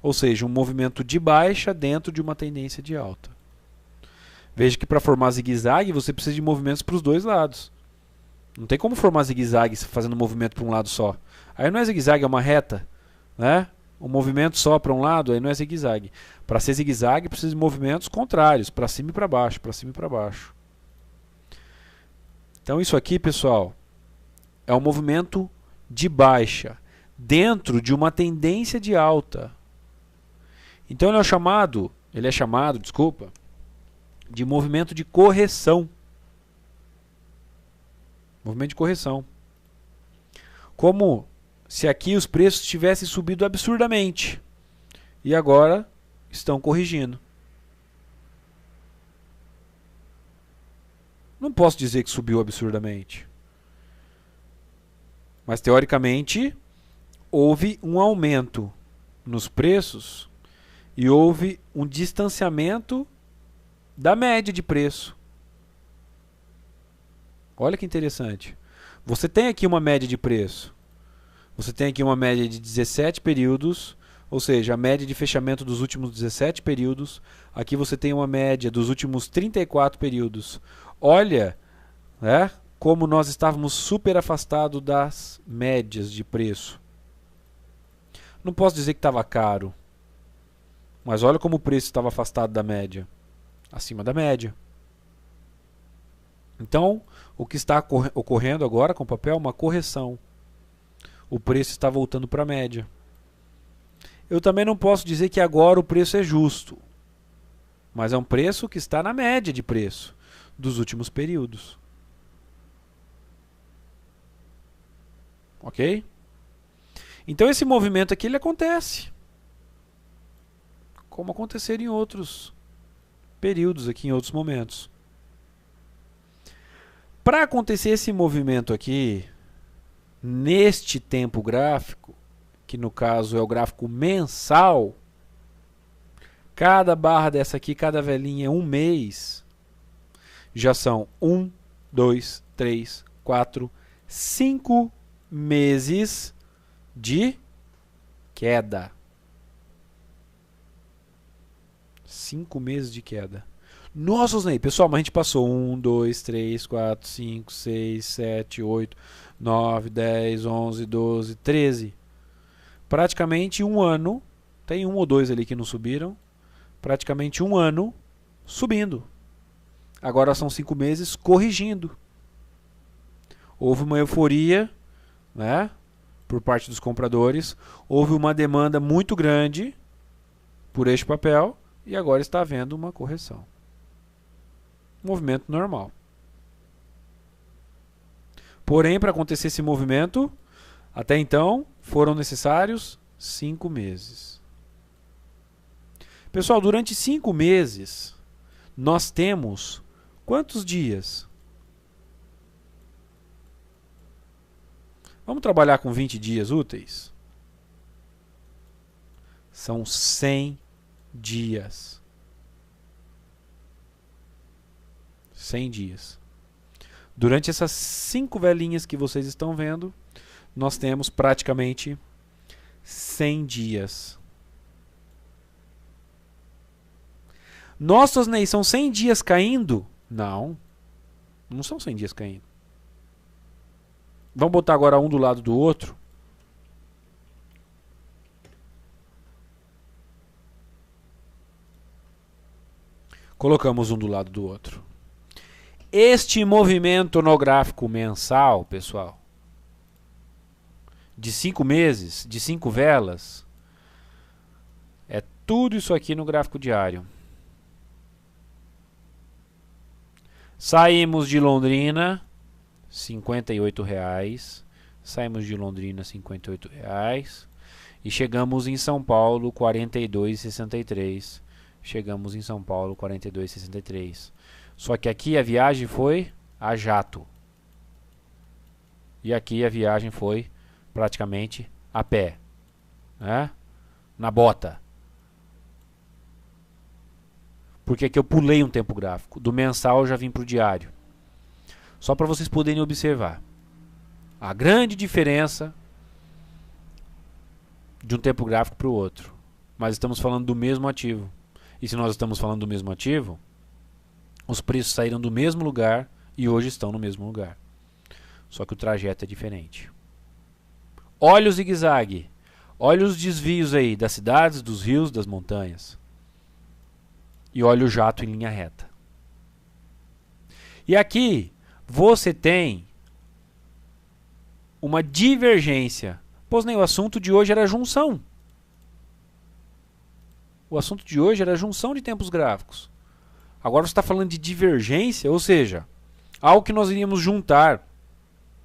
Ou seja, um movimento de baixa dentro de uma tendência de alta. Veja que para formar zigue-zague você precisa de movimentos para os dois lados. Não tem como formar zigue-zague fazendo movimento para um lado só. Aí não é zigue-zague, é uma reta, né? Um movimento só para um lado, aí não é zigue-zague. Para ser zigue-zague precisa de movimentos contrários, para cima e para baixo, para cima e para baixo. Então isso aqui, pessoal, é um movimento de baixa dentro de uma tendência de alta. Então ele é chamado, desculpa, de movimento de correção. Movimento de correção. Como se aqui os preços tivessem subido absurdamente e agora estão corrigindo. Não posso dizer que subiu absurdamente. Mas teoricamente houve um aumento nos preços e houve um distanciamento da média de preço. Olha que interessante. Você tem aqui uma média de preço. Você tem aqui uma média de 17 períodos, ou seja, a média de fechamento dos últimos 17 períodos. Aqui você tem uma média dos últimos 34 períodos. Olha, né, como nós estávamos super afastados das médias de preço. Não posso dizer que estava caro, mas olha como o preço estava afastado da média. Acima da média. Então, o que está ocorrendo agora com o papel é uma correção. O preço está voltando para a média. Eu também não posso dizer que agora o preço é justo, mas é um preço que está na média de preço dos últimos períodos. Ok? Então esse movimento aqui ele acontece, como aconteceria em outros períodos aqui, em outros momentos. Para acontecer esse movimento aqui, neste tempo gráfico, que no caso é o gráfico mensal, cada barra dessa aqui, cada velinha é um mês, já são 1, 2, 3, 4, 5 meses de queda. 5 meses de queda. Nossa, Osnei, pessoal, mas a gente passou 1, 2, 3, 4, 5, 6, 7, 8, 9, 10, 11, 12, 13. Praticamente um ano. Tem um ou dois ali que não subiram. Praticamente um ano subindo. Agora são 5 meses corrigindo. Houve uma euforia, né, por parte dos compradores. Houve uma demanda muito grande por este papel. E agora está havendo uma correção. Movimento normal. Porém, para acontecer esse movimento, até então, foram necessários 5 meses. Pessoal, durante 5 meses, nós temos quantos dias? Vamos trabalhar com 20 dias úteis? São 100 dias. 100 dias. Durante essas 5 velinhas que vocês estão vendo, nós temos praticamente 100 dias. Nossa, Ney, são 100 dias caindo? Não. Não são 100 dias caindo. Vamos botar agora um do lado do outro. Colocamos um do lado do outro. Este movimento no gráfico mensal, pessoal, de 5 meses, de 5 velas, é tudo isso aqui no gráfico diário. Saímos de Londrina, R$ 58,00. Saímos de Londrina, R$ 58,00. E chegamos em São Paulo, R$ 42,63. Chegamos em São Paulo, R$ 42,63. Só que aqui a viagem foi a jato. E aqui a viagem foi praticamente a pé, né? Na bota. Porque aqui eu pulei um tempo gráfico. Do mensal eu já vim para o diário. Só para vocês poderem observar a grande diferença de um tempo gráfico para o outro. mas estamos falando do mesmo ativo. E se nós estamos falando do mesmo ativo, os preços saíram do mesmo lugar e hoje estão no mesmo lugar. Só que o trajeto é diferente. Olha o zigue-zague. Olha os desvios aí das cidades, dos rios, das montanhas. E olha o jato em linha reta. E aqui você tem uma divergência. Pois nem o assunto de hoje era junção. O assunto de hoje era junção de tempos gráficos. Agora você está falando de divergência, ou seja, algo que nós iríamos juntar,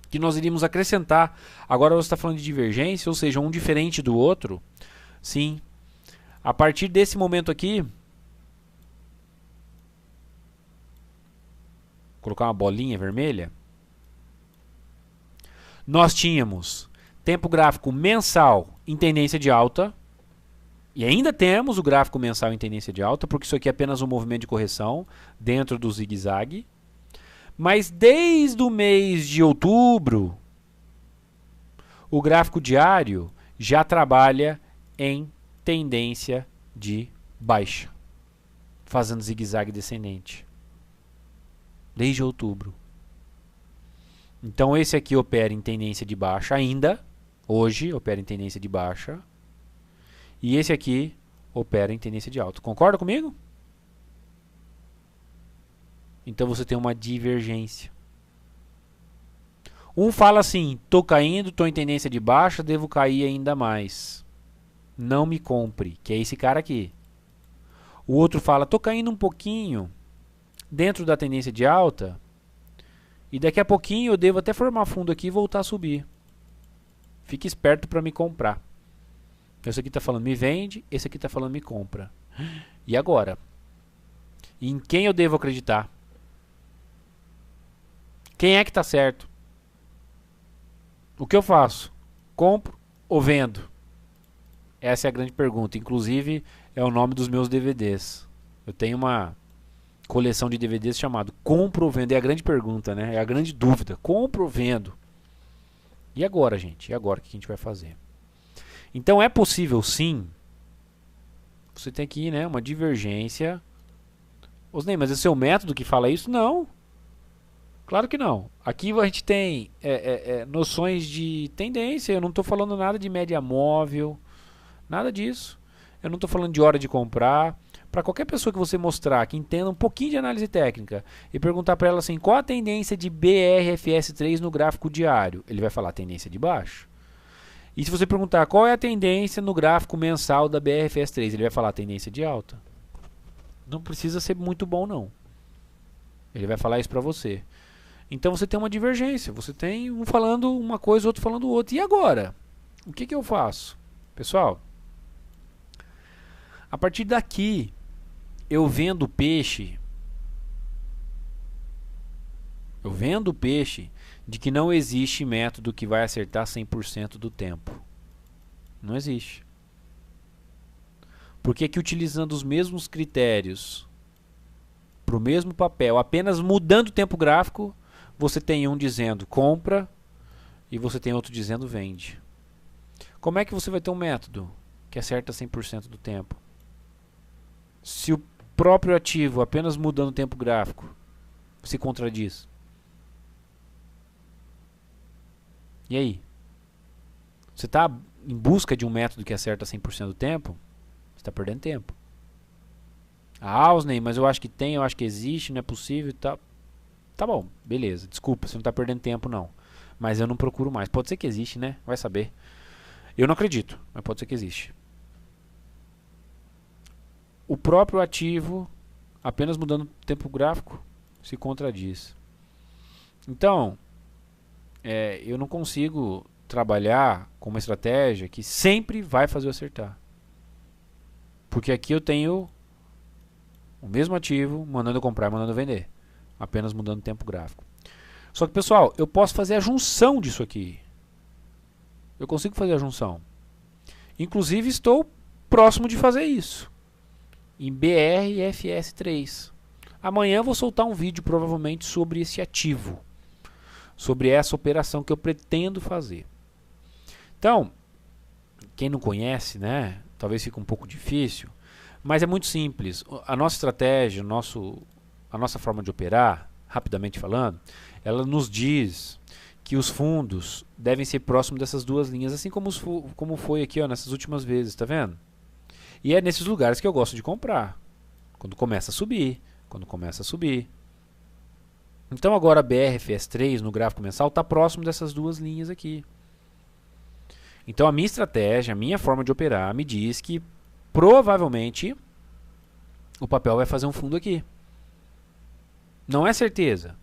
que nós iríamos acrescentar. Agora você está falando de divergência, ou seja, um diferente do outro. Sim. A partir desse momento aqui, vou colocar uma bolinha vermelha. Nós tínhamos tempo gráfico mensal em tendência de alta. E ainda temos o gráfico mensal em tendência de alta, porque isso aqui é apenas um movimento de correção dentro do zigue-zague. Mas desde o mês de outubro, o gráfico diário já trabalha em tendência de baixa, fazendo zigue-zague descendente. Desde outubro. Então esse aqui opera em tendência de baixa ainda, hoje opera em tendência de baixa. E esse aqui opera em tendência de alta. Concorda comigo? Então você tem uma divergência. Um fala assim, tô caindo, tô em tendência de baixa, devo cair ainda mais. Não me compre, que é esse cara aqui. O outro fala, tô caindo um pouquinho dentro da tendência de alta e daqui a pouquinho eu devo até formar fundo aqui e voltar a subir. Fique esperto para me comprar. Esse aqui está falando me vende, esse aqui está falando me compra. E agora? Em quem eu devo acreditar? Quem é que está certo? O que eu faço? Compro ou vendo? Essa é a grande pergunta. Inclusive, é o nome dos meus DVDs. Eu tenho uma coleção de DVDs chamado Compro ou Vendo? É a grande pergunta, né? É a grande dúvida. Compro ou vendo? E agora, gente? E agora o que a gente vai fazer? Então é possível sim. Você tem aqui, né, uma divergência. Osnei, mas esse é o método que fala isso? Não. Claro que não. Aqui a gente tem noções de tendência. Eu não estou falando nada de média móvel. Nada disso. Eu não estou falando de hora de comprar. Para qualquer pessoa que você mostrar que entenda um pouquinho de análise técnica e perguntar para ela assim, qual a tendência de BRFS3 no gráfico diário? Ele vai falar tendência de baixo. E se você perguntar qual é a tendência no gráfico mensal da BRFS3, ele vai falar tendência de alta. Não precisa ser muito bom não. Ele vai falar isso para você. Então você tem uma divergência. Você tem um falando uma coisa, outro falando outra. E agora? O que eu faço? Pessoal, a partir daqui, eu vendo peixe. Eu vendo peixe de que não existe método que vai acertar 100% do tempo. Não existe. Porque que utilizando os mesmos critérios para o mesmo papel, apenas mudando o tempo gráfico, você tem um dizendo compra e você tem outro dizendo vende. Como é que você vai ter um método que acerta 100% do tempo? Se o próprio ativo, apenas mudando o tempo gráfico, se contradiz. E aí? Você está em busca de um método que acerta 100% do tempo? Você está perdendo tempo. Osnei, mas eu acho que tem, eu acho que existe, não é possível e tal. Tá bom, beleza. Desculpa, você não está perdendo tempo não. Mas eu não procuro mais. Pode ser que existe, né? Vai saber. Eu não acredito, mas pode ser que existe. O próprio ativo, apenas mudando o tempo gráfico, se contradiz. Então, eu não consigo trabalhar com uma estratégia que sempre vai fazer eu acertar. Porque aqui eu tenho o mesmo ativo, mandando eu comprar e mandando eu vender. Apenas mudando o tempo gráfico. Só que, pessoal, eu posso fazer a junção disso aqui. Eu consigo fazer a junção. Inclusive, estou próximo de fazer isso. Em BRFS3. Amanhã eu vou soltar um vídeo, provavelmente, sobre esse ativo. Sobre essa operação que eu pretendo fazer. Então, quem não conhece, né? talvez fique um pouco difícil, mas é muito simples. A nossa estratégia, a nossa forma de operar, rapidamente falando, ela nos diz que os fundos devem ser próximos dessas duas linhas, assim como foi aqui, ó, nessas últimas vezes, tá vendo? E é nesses lugares que eu gosto de comprar, quando começa a subir, Então agora a BRFS3 no gráfico mensal está próximo dessas duas linhas aqui. Então a minha estratégia, a minha forma de operar me diz que provavelmente o papel vai fazer um fundo aqui. Não é certeza.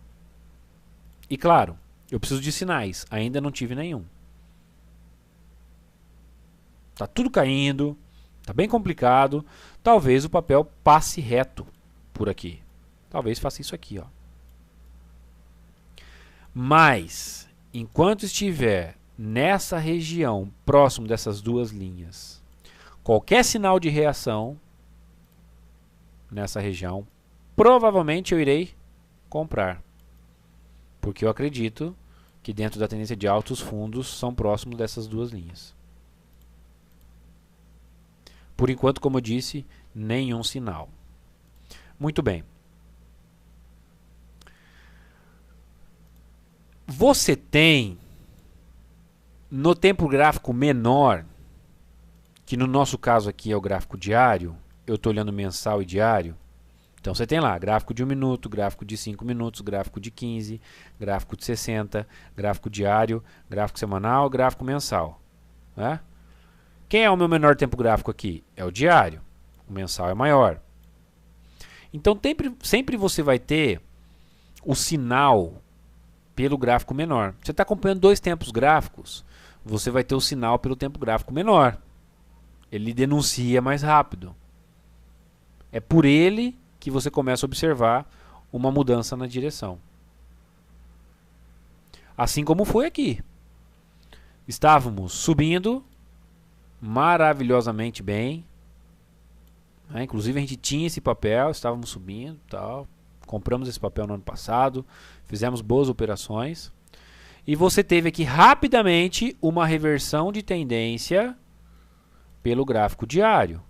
E claro, eu preciso de sinais. Ainda não tive nenhum. Tá tudo caindo. Tá bem complicado. Talvez o papel passe reto por aqui. Talvez faça isso aqui, ó. Mas, enquanto estiver nessa região, próximo dessas duas linhas, qualquer sinal de reação nessa região, provavelmente eu irei comprar. Porque eu acredito que dentro da tendência de alta os fundos são próximos dessas duas linhas. Por enquanto, como eu disse, nenhum sinal. Muito bem. Você tem no tempo gráfico menor, que no nosso caso aqui é o gráfico diário, eu estou olhando mensal e diário. Então você tem lá gráfico de 1 minuto, gráfico de 5 minutos, gráfico de 15, gráfico de 60, gráfico diário, gráfico semanal, gráfico mensal. Né? Quem é o meu menor tempo gráfico aqui? É o diário. O mensal é maior. Então sempre você vai ter o sinal pelo gráfico menor. Você está acompanhando dois tempos gráficos, você vai ter o sinal pelo tempo gráfico menor. Ele denuncia mais rápido. É por ele que você começa a observar uma mudança na direção. Assim como foi aqui. Estávamos subindo maravilhosamente bem. Né? Inclusive a gente tinha esse papel, estávamos subindo, tal. Compramos esse papel no ano passado, fizemos boas operações. E você teve aqui rapidamente uma reversão de tendência pelo gráfico diário.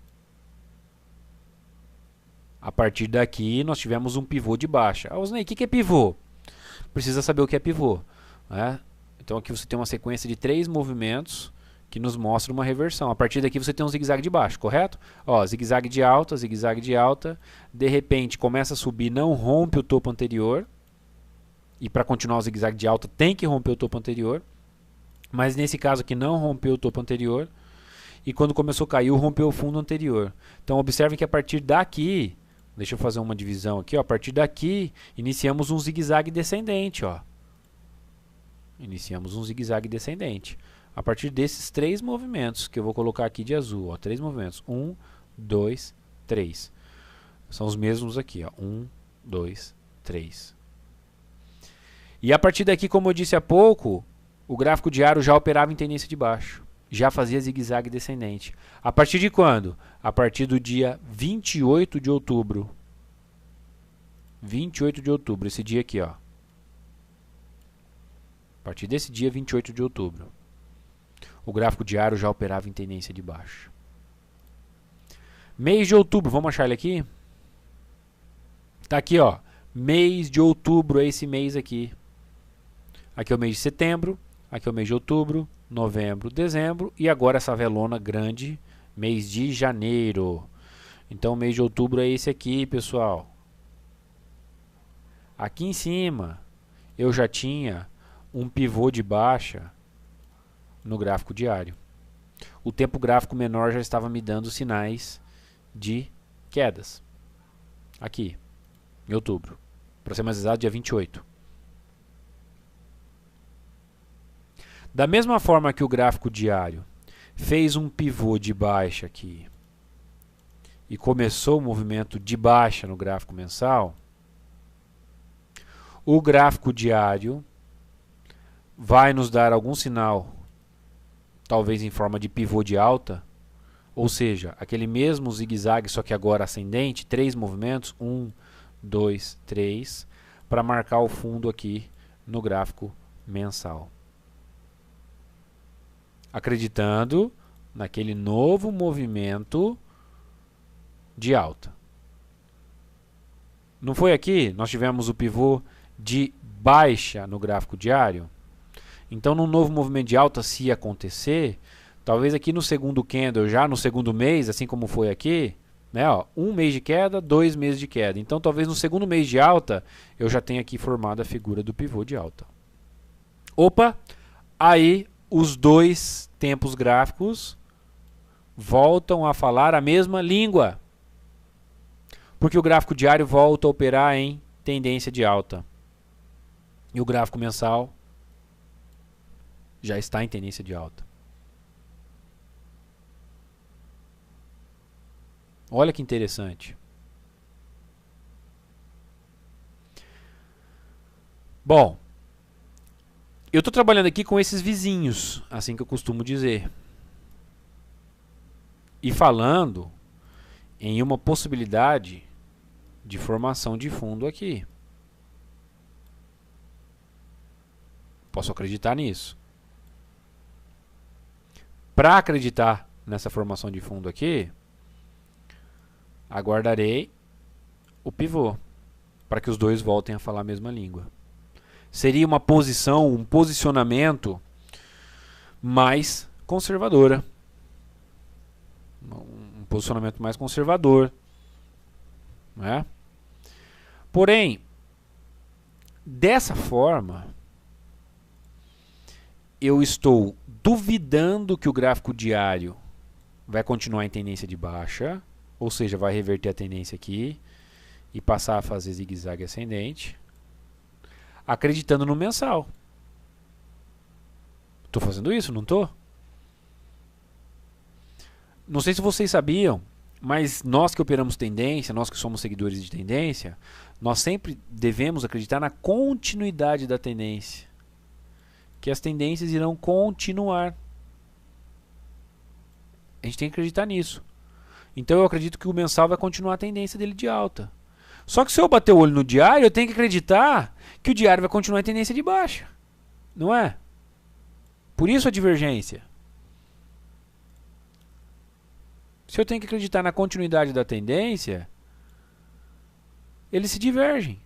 A partir daqui nós tivemos um pivô de baixa. Ah, Osnei, o que é pivô? Precisa saber o que é pivô. Né? Então aqui você tem uma sequência de 3 movimentos que nos mostra uma reversão. A partir daqui você tem um zigue-zague de baixo, correto? Ó, zigue-zague de alta, de repente começa a subir, não rompe o topo anterior. E para continuar o zigue-zague de alta tem que romper o topo anterior. Mas nesse caso aqui não rompeu o topo anterior. E quando começou a cair, rompeu o fundo anterior. Então observe que a partir daqui, deixa eu fazer uma divisão aqui, ó, a partir daqui iniciamos um zigue-zague descendente. Ó. Iniciamos um zigue-zague descendente. A partir desses 3 movimentos, que eu vou colocar aqui de azul, ó, 3 movimentos, 1, 2, 3. São os mesmos aqui, ó, 1, 2, 3. E a partir daqui, como eu disse há pouco, o gráfico diário já operava em tendência de baixo. Já fazia zigue-zague descendente. A partir de quando? A partir do dia 28 de outubro. 28 de outubro, esse dia aqui, ó. A partir desse dia, 28 de outubro. O gráfico diário já operava em tendência de baixo. Mês de outubro, vamos achar ele aqui? Tá aqui, ó. Mês de outubro é esse mês aqui. Aqui é o mês de setembro, aqui é o mês de outubro, novembro, dezembro e agora essa velona grande, mês de janeiro. Então o mês de outubro é esse aqui, pessoal. Aqui em cima eu já tinha um pivô de baixa no gráfico diário. O tempo gráfico menor já estava me dando sinais de quedas. Aqui, em outubro. Para ser mais exato, dia 28. Da mesma forma que o gráfico diário fez um pivô de baixa aqui e começou o movimento de baixa no gráfico mensal, o gráfico diário vai nos dar algum sinal, talvez em forma de pivô de alta, ou seja, aquele mesmo zigue-zague, só que agora ascendente, 3 movimentos, 1, 2, 3, para marcar o fundo aqui no gráfico mensal. Acreditando naquele novo movimento de alta. Não foi aqui? Nós tivemos o pivô de baixa no gráfico diário. Então, num novo movimento de alta, se acontecer, talvez aqui no segundo candle, já no segundo mês, assim como foi aqui, né, ó, 1 mês de queda, 2 meses de queda. Então, talvez no segundo mês de alta, eu já tenha aqui formado a figura do pivô de alta. Opa! Aí, os dois tempos gráficos voltam a falar a mesma língua. Porque o gráfico diário volta a operar em tendência de alta. E o gráfico mensal já está em tendência de alta. Olha que interessante. Bom, eu estou trabalhando aqui com esses vizinhos, assim que eu costumo dizer. E falando em uma possibilidade de formação de fundo aqui. Posso acreditar nisso. Para acreditar nessa formação de fundo aqui, aguardarei o pivô, para que os dois voltem a falar a mesma língua. Seria uma posição, um posicionamento mais conservadora. Um posicionamento mais conservador. Né? Porém, dessa forma, eu estou duvidando que o gráfico diário vai continuar em tendência de baixa, ou seja, vai reverter a tendência aqui e passar a fazer zigue-zague ascendente, acreditando no mensal. Estou fazendo isso, não estou? Não sei se vocês sabiam, mas nós que operamos tendência, nós que somos seguidores de tendência, nós sempre devemos acreditar na continuidade da tendência. Que as tendências irão continuar. A gente tem que acreditar nisso. Então eu acredito que o mensal vai continuar a tendência dele de alta. Só que se eu bater o olho no diário, eu tenho que acreditar que o diário vai continuar em tendência de baixa. Não é? Por isso a divergência. Se eu tenho que acreditar na continuidade da tendência, eles se divergem.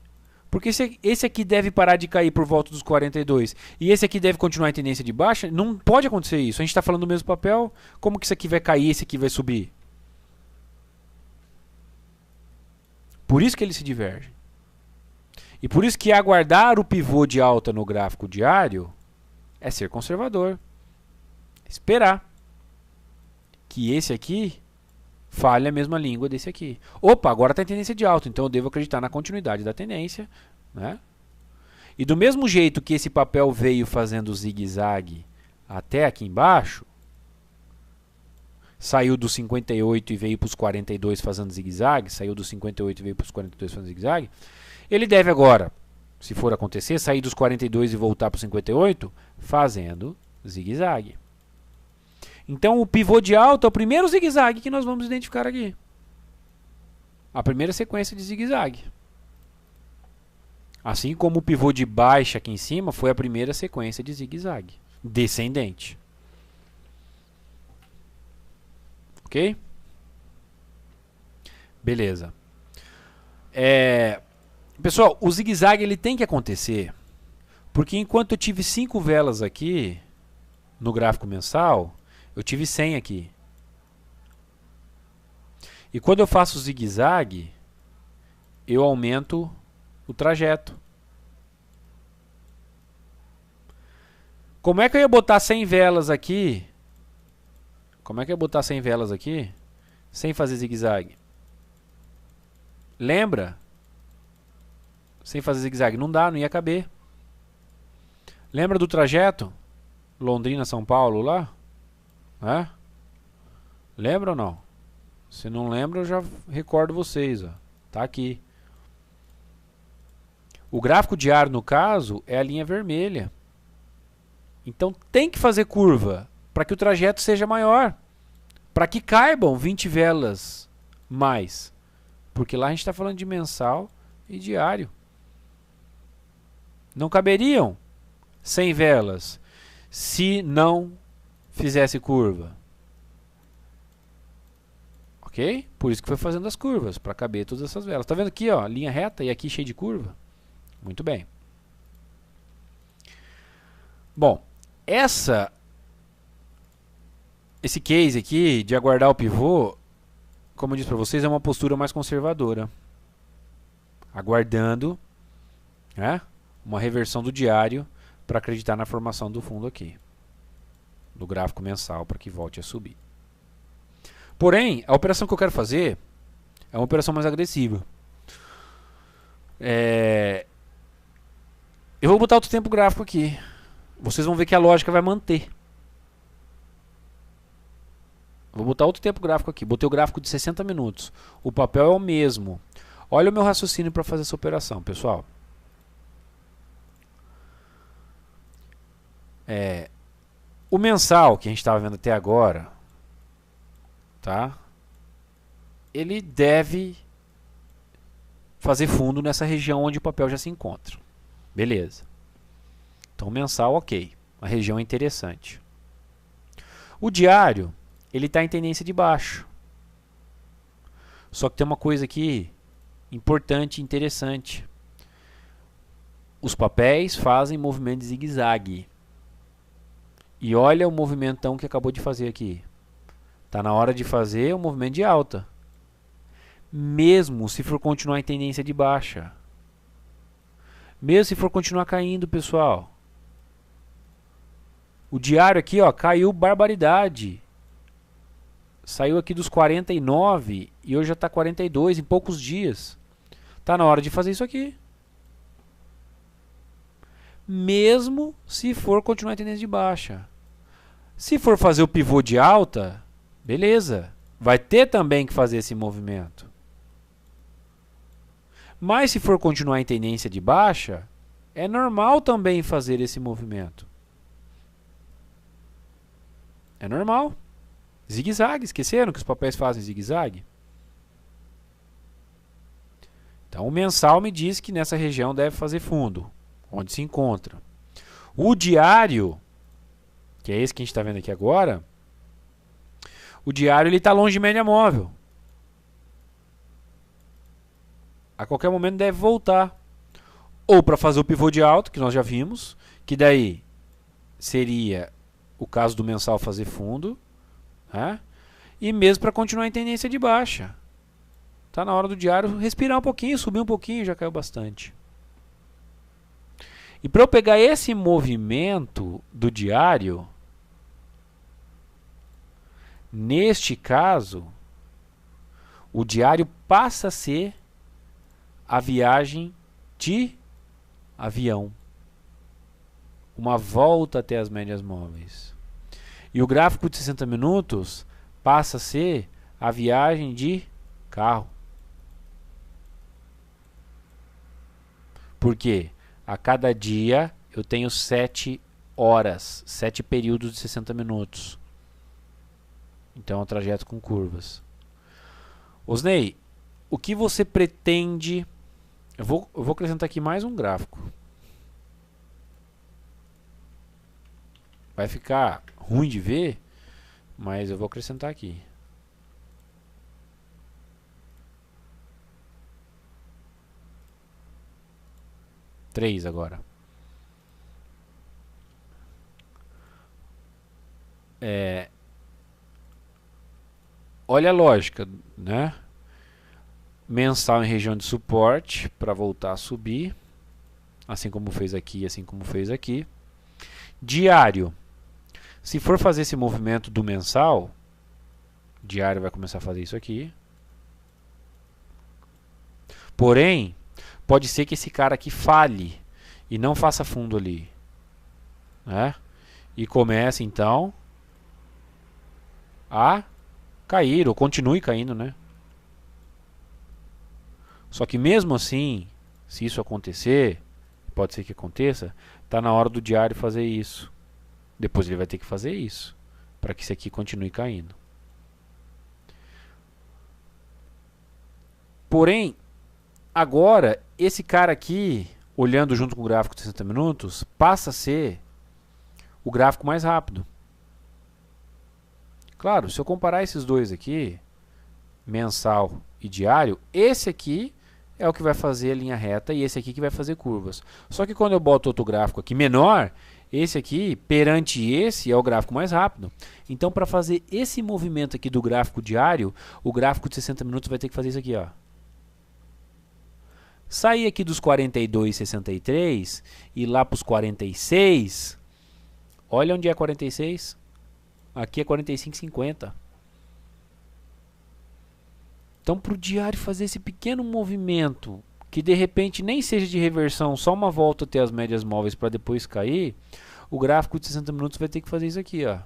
Porque esse aqui deve parar de cair por volta dos 42 e esse aqui deve continuar em tendência de baixa, não pode acontecer isso. A gente está falando do mesmo papel, como que isso aqui vai cair e esse aqui vai subir? Por isso que eles se divergem. E por isso que aguardar o pivô de alta no gráfico diário é ser conservador. Esperar que esse aqui fale a mesma língua desse aqui. Opa, agora está em tendência de alta, então eu devo acreditar na continuidade da tendência. Né? E do mesmo jeito que esse papel veio fazendo zigue-zague até aqui embaixo, saiu dos 58 e veio para os 42 fazendo zigue-zague, saiu dos 58 e veio para os 42 fazendo zigue-zague, ele deve agora, se for acontecer, sair dos 42 e voltar para os 58 fazendo zigue-zague. Então o pivô de alta é o primeiro zigue-zague que nós vamos identificar aqui. A primeira sequência de zigue-zague. Assim como o pivô de baixa aqui em cima foi a primeira sequência de zigue-zague descendente. Ok? Beleza. Pessoal, o zigue-zague ele tem que acontecer porque enquanto eu tive 5 velas aqui no gráfico mensal, eu tive 100 aqui. E quando eu faço zigue-zague, eu aumento o trajeto. Como é que eu ia botar 100 velas aqui? Como é que eu ia botar 100 velas aqui sem fazer zigue-zague? Lembra? Sem fazer zigue-zague. Não dá, não ia caber. Lembra do trajeto? Londrina, São Paulo lá? É? Lembra ou não? Se não lembra, eu já recordo vocês. Ó. Tá aqui. O gráfico diário, no caso, é a linha vermelha. Então tem que fazer curva para que o trajeto seja maior. Para que caibam 20 velas mais. Porque lá a gente está falando de mensal e diário. Não caberiam 100 velas se não fizesse curva. Ok? Por isso que foi fazendo as curvas, para caber todas essas velas. Tá vendo aqui, ó, linha reta e aqui cheio de curva? Muito bem. Bom, esse case aqui de aguardar o pivô, como eu disse para vocês, é uma postura mais conservadora. Aguardando, né, uma reversão do diário para acreditar na formação do fundo aqui. Do gráfico mensal para que volte a subir. Porém, a operação que eu quero fazer é uma operação mais agressiva. Eu vou botar outro tempo gráfico aqui. Vocês vão ver que a lógica vai manter. Vou botar outro tempo gráfico aqui. Botei o gráfico de 60 minutos. O papel é o mesmo. Olha o meu raciocínio para fazer essa operação, pessoal. O mensal que a gente estava vendo até agora, tá? Ele deve fazer fundo nessa região onde o papel já se encontra. Beleza. Então, mensal, ok. A região é interessante. O diário, ele está em tendência de baixo. Só que tem uma coisa aqui importante e interessante. Os papéis fazem movimento de zigue-zague. E olha o movimentão que acabou de fazer aqui. Está na hora de fazer o movimento de alta. Mesmo se for continuar em tendência de baixa. Mesmo se for continuar caindo, pessoal. O diário aqui, ó, caiu barbaridade. Saiu aqui dos 49 e hoje já está 42 em poucos dias. Está na hora de fazer isso aqui. Mesmo se for continuar em tendência de baixa. Se for fazer o pivô de alta, beleza. Vai ter também que fazer esse movimento. Mas se for continuar em tendência de baixa, é normal também fazer esse movimento. É normal. Zigue-zague, esqueceram que os papéis fazem zigue-zague? Então o mensal me diz que nessa região deve fazer fundo, onde se encontra. O diário, que é esse que a gente está vendo aqui agora, o diário está longe de média móvel. A qualquer momento deve voltar. Ou para fazer o pivô de alta, que nós já vimos, que daí seria o caso do mensal fazer fundo, né? E mesmo para continuar em tendência de baixa. Está na hora do diário respirar um pouquinho, subir um pouquinho, já caiu bastante. E para eu pegar esse movimento do diário, neste caso, o diário passa a ser a viagem de avião. Uma volta até as médias móveis. E o gráfico de 60 minutos passa a ser a viagem de carro. Por quê? A cada dia eu tenho 7 horas, 7 períodos de 60 minutos. Então é um trajeto com curvas. Osnei, o que você pretende... Eu vou acrescentar aqui mais um gráfico. Vai ficar ruim de ver, mas eu vou acrescentar aqui. Três agora. Olha a lógica, né? Mensal em região de suporte para voltar a subir, assim como fez aqui, assim como fez aqui. Diário. Se for fazer esse movimento do mensal, diário vai começar a fazer isso aqui. Porém, pode ser que esse cara aqui falhe e não faça fundo ali, né? E comece então a cair, ou continue caindo, né? Só que mesmo assim, se isso acontecer, pode ser que aconteça, está na hora do diário fazer isso. Depois ele vai ter que fazer isso, para que isso aqui continue caindo. Porém, agora, esse cara aqui, olhando junto com o gráfico de 60 minutos, passa a ser o gráfico mais rápido. Claro, se eu comparar esses dois aqui, mensal e diário, esse aqui é o que vai fazer a linha reta e esse aqui que vai fazer curvas. Só que quando eu boto outro gráfico aqui menor, esse aqui, perante esse, é o gráfico mais rápido. Então, para fazer esse movimento aqui do gráfico diário, o gráfico de 60 minutos vai ter que fazer isso aqui, ó. Sair aqui dos 42,63 e ir lá para os 46. Olha onde é 46. Aqui é 45,50. Então, para o diário fazer esse pequeno movimento, que de repente nem seja de reversão, só uma volta até as médias móveis para depois cair, o gráfico de 60 minutos vai ter que fazer isso aqui, ó.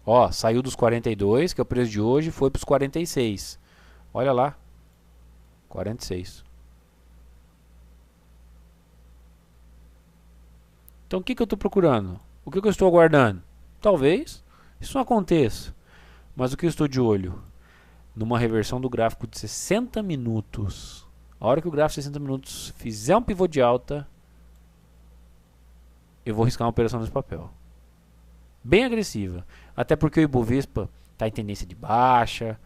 Ó, saiu dos 42, que é o preço de hoje, foi para os 46. Olha lá. 46. Então o que eu estou procurando? O que eu estou aguardando? Talvez isso não aconteça. Mas o que eu estou de olho? Numa reversão do gráfico de 60 minutos. A hora que o gráfico de 60 minutos fizer um pivô de alta, eu vou riscar uma operação nesse papel. Bem agressiva. Até porque o Ibovespa está em tendência de baixa.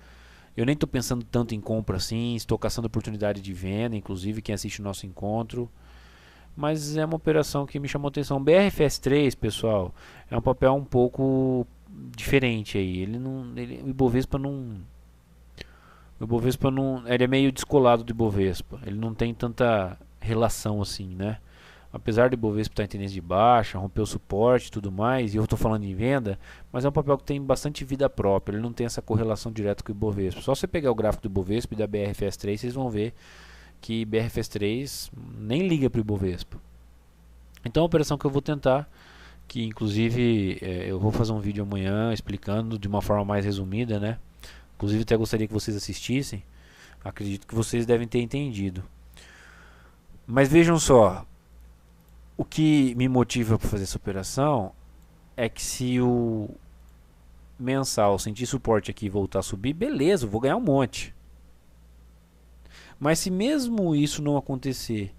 Eu nem estou pensando tanto em compra assim. Estou caçando oportunidade de venda. Inclusive quem assiste o nosso encontro. Mas é uma operação que me chamou a atenção. O BRFS3, pessoal, é um papel um pouco diferente aí. O Ibovespa não... O Ibovespa não, ele é meio descolado do Ibovespa. Ele não tem tanta relação assim, né? Apesar do Ibovespa estar em tendência de baixa, rompeu o suporte e tudo mais, e eu estou falando em venda, mas é um papel que tem bastante vida própria. Ele não tem essa correlação direta com o Ibovespa. Só você pegar o gráfico do Ibovespa e da BRFS3, vocês vão ver que BRFS3 nem liga para o Ibovespa. Então a operação que eu vou tentar, que inclusive eu vou fazer um vídeo amanhã explicando de uma forma mais resumida, né? Inclusive até gostaria que vocês assistissem. Acredito que vocês devem ter entendido. Mas vejam só, o que me motiva para fazer essa operação é que se o mensal sentir suporte aqui e voltar a subir, beleza, eu vou ganhar um monte. Mas se mesmo isso não acontecer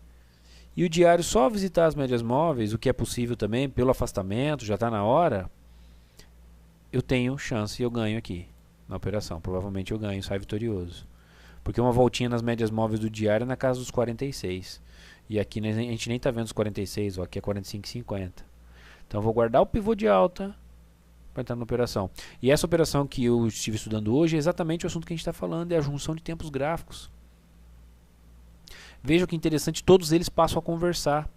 e o diário só visitar as médias móveis, o que é possível também pelo afastamento, já está na hora, eu tenho chance e eu ganho aqui na operação. Provavelmente eu ganho, saio vitorioso. Porque uma voltinha nas médias móveis do diário é na casa dos 46. E aqui a gente nem está vendo os 46, ó, aqui é 45,50. Então eu vou guardar o pivô de alta para entrar na operação. E essa operação que eu estive estudando hoje é exatamente o assunto que a gente está falando, é a junção de tempos gráficos. Vejam que interessante, todos eles passam a conversar.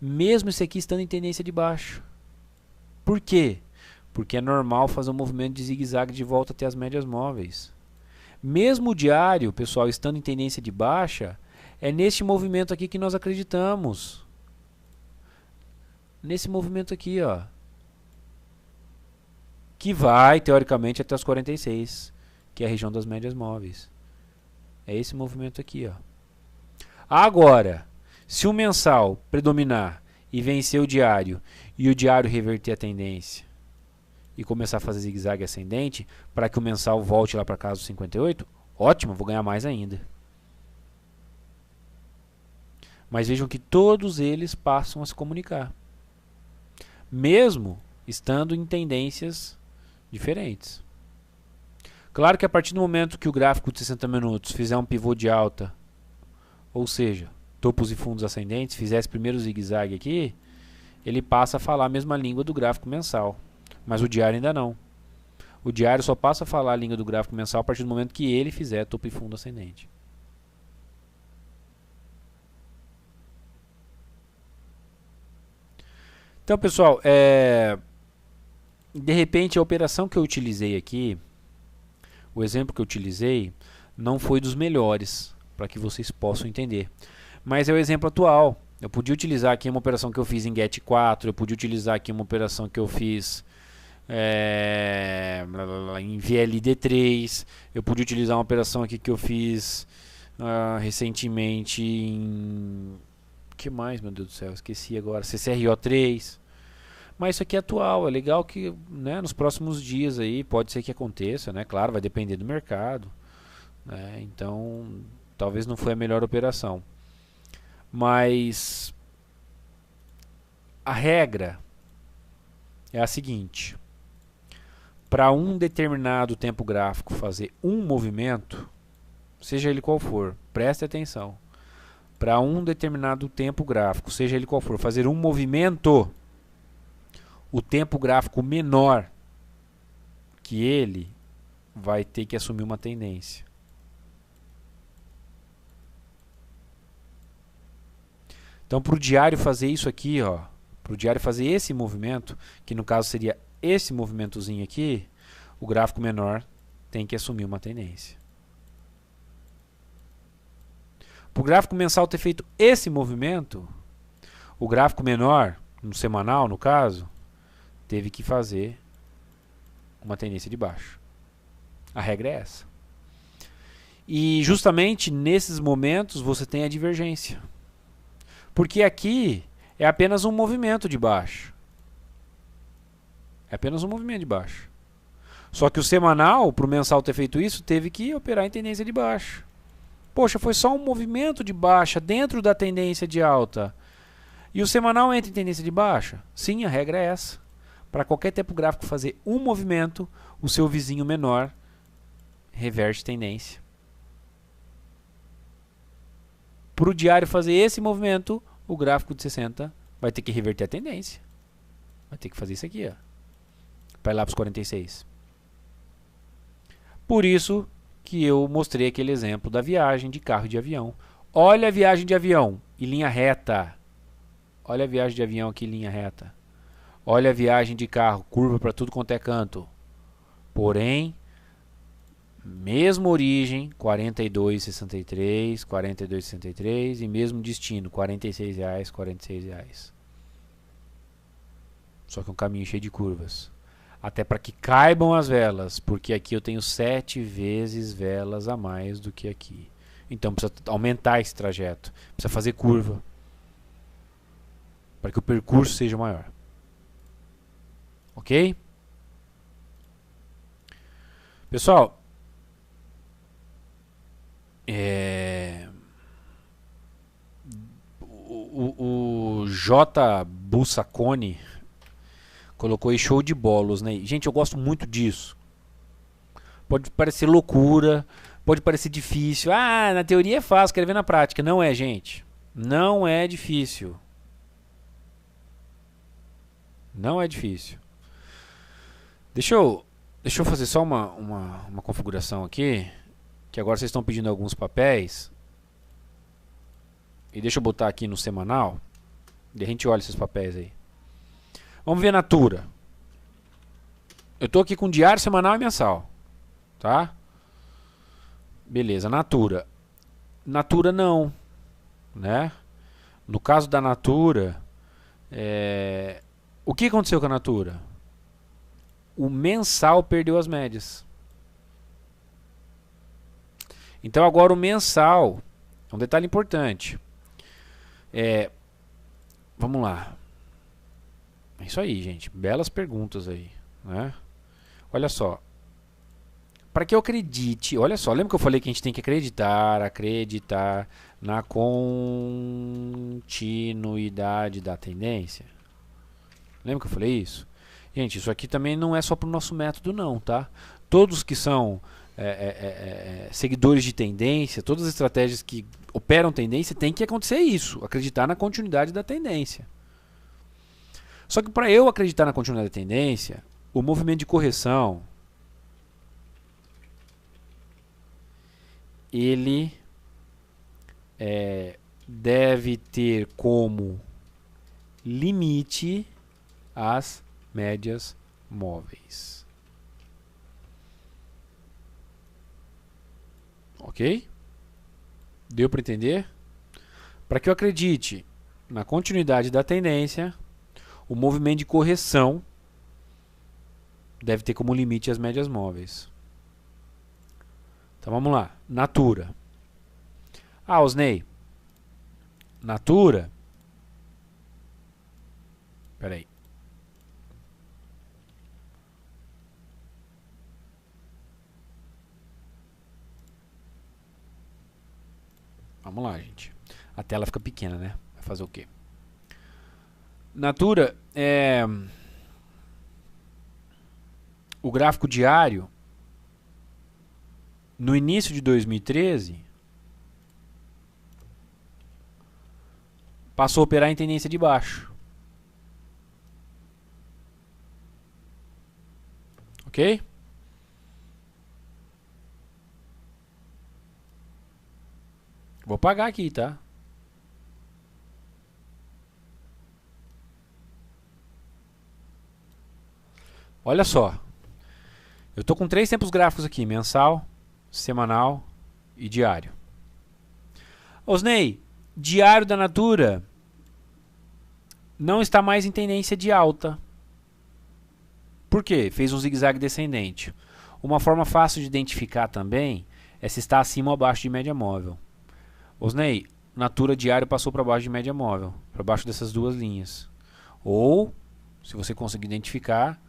Mesmo esse aqui estando em tendência de baixo. Por quê? Porque é normal fazer um movimento de zigue-zague de volta até as médias móveis. Mesmo o diário, pessoal, estando em tendência de baixa, é neste movimento aqui que nós acreditamos. Nesse movimento aqui, ó. Que vai, teoricamente, até os 46, que é a região das médias móveis. É esse movimento aqui, ó. Agora, se o mensal predominar e vencer o diário, e o diário reverter a tendência, e começar a fazer zigue-zague ascendente, para que o mensal volte lá para casa dos 58, ótimo, vou ganhar mais ainda. Mas vejam que todos eles passam a se comunicar. Mesmo estando em tendências diferentes. Claro que a partir do momento que o gráfico de 60 minutos fizer um pivô de alta, ou seja, topos e fundos ascendentes, fizesse primeiro zigue-zague aqui, ele passa a falar a mesma língua do gráfico mensal. Mas o diário ainda não. O diário só passa a falar a língua do gráfico mensal a partir do momento que ele fizer topo e fundo ascendente. Então, pessoal, de repente a operação que eu utilizei aqui, o exemplo que eu utilizei, não foi dos melhores, para que vocês possam entender. Mas é o exemplo atual. Eu podia utilizar aqui uma operação que eu fiz em GET 4, eu podia utilizar aqui uma operação que eu fiz em VLD3, eu podia utilizar uma operação aqui que eu fiz recentemente em... que mais, meu Deus do céu, esqueci agora, CCRO3. Mas isso aqui é atual, é legal que, né, nos próximos dias aí pode ser que aconteça, né? Claro, vai depender do mercado, né? Então talvez não foi a melhor operação, mas a regra é a seguinte: para um determinado tempo gráfico fazer um movimento, seja ele qual for, preste atenção. Para um determinado tempo gráfico, seja ele qual for, fazer um movimento, o tempo gráfico menor que ele vai ter que assumir uma tendência. Então, para o diário fazer isso aqui, ó, para o diário fazer esse movimento, que no caso seria esse movimentozinho aqui, o gráfico menor tem que assumir uma tendência. Para o gráfico mensal ter feito esse movimento, o gráfico menor, no semanal no caso, teve que fazer uma tendência de baixo. A regra é essa. E justamente nesses momentos você tem a divergência. Porque aqui é apenas um movimento de baixo. É apenas um movimento de baixo. Só que o semanal, para o mensal ter feito isso, teve que operar em tendência de baixo. Poxa, foi só um movimento de baixa dentro da tendência de alta. E o semanal entra em tendência de baixa? Sim, a regra é essa. Para qualquer tempo gráfico fazer um movimento, o seu vizinho menor reverte tendência. Para o diário fazer esse movimento, o gráfico de 60 vai ter que reverter a tendência. Vai ter que fazer isso aqui, ó, para ir lá para os 46. Por isso que eu mostrei aquele exemplo da viagem de carro e de avião. Olha a viagem de avião em linha reta. Olha a viagem de avião aqui em linha reta. Olha a viagem de carro, curva para tudo quanto é canto. Porém, mesma origem, 42,63, 42,63 e mesmo destino, R$46, R$46. Só que um caminho cheio de curvas. Até para que caibam as velas, porque aqui eu tenho 7 vezes velas a mais do que aqui. Então precisa aumentar esse trajeto, precisa fazer curva, para que o percurso seja maior. Ok? Pessoal, o J. Bussacone colocou aí show de bolos, né? Gente, eu gosto muito disso. Pode parecer loucura, pode parecer difícil. Ah, na teoria é fácil, quero ver na prática. Não é, gente. Não é difícil. Não é difícil. Deixa eu fazer só uma configuração aqui. Que agora vocês estão pedindo alguns papéis. E deixa eu botar aqui no semanal. E a gente olha esses papéis aí. Vamos ver Natura. Eu estou aqui com diário, semanal e mensal. Tá? Beleza, Natura. Natura não. Né? No caso da Natura, o que aconteceu com a Natura? O mensal perdeu as médias. Então agora o mensal, é um detalhe importante. Vamos lá. É isso aí, gente. Belas perguntas aí, né? Olha só. Para que eu acredite, olha só, lembra que eu falei que a gente tem que acreditar na continuidade da tendência? Lembra que eu falei isso? Gente, isso aqui também não é só para o nosso método não, tá? Todos que são seguidores de tendência, todas as estratégias que operam tendência, tem que acontecer isso, acreditar na continuidade da tendência. Só que para eu acreditar na continuidade da tendência, o movimento de correção, ele deve ter como limite as médias móveis. Ok? Deu para entender? Para que eu acredite na continuidade da tendência, o movimento de correção deve ter como limite as médias móveis. Então vamos lá. Natura. Ah, Osney. Natura. Espera aí. Vamos lá, gente. A tela fica pequena, né? Vai fazer o quê? Natura o gráfico diário, no início de 2013, passou a operar em tendência de baixo. Ok? Vou pagar aqui, tá? Olha só. Eu tô com 3 tempos gráficos aqui, mensal, semanal e diário. Osnei, diário da Natura não está mais em tendência de alta. Por quê? Fez um zigue-zague descendente. Uma forma fácil de identificar também é se está acima ou abaixo de média móvel. Osnei, Natura diário passou para baixo de média móvel, para baixo dessas duas linhas. Ou, se você conseguir identificar,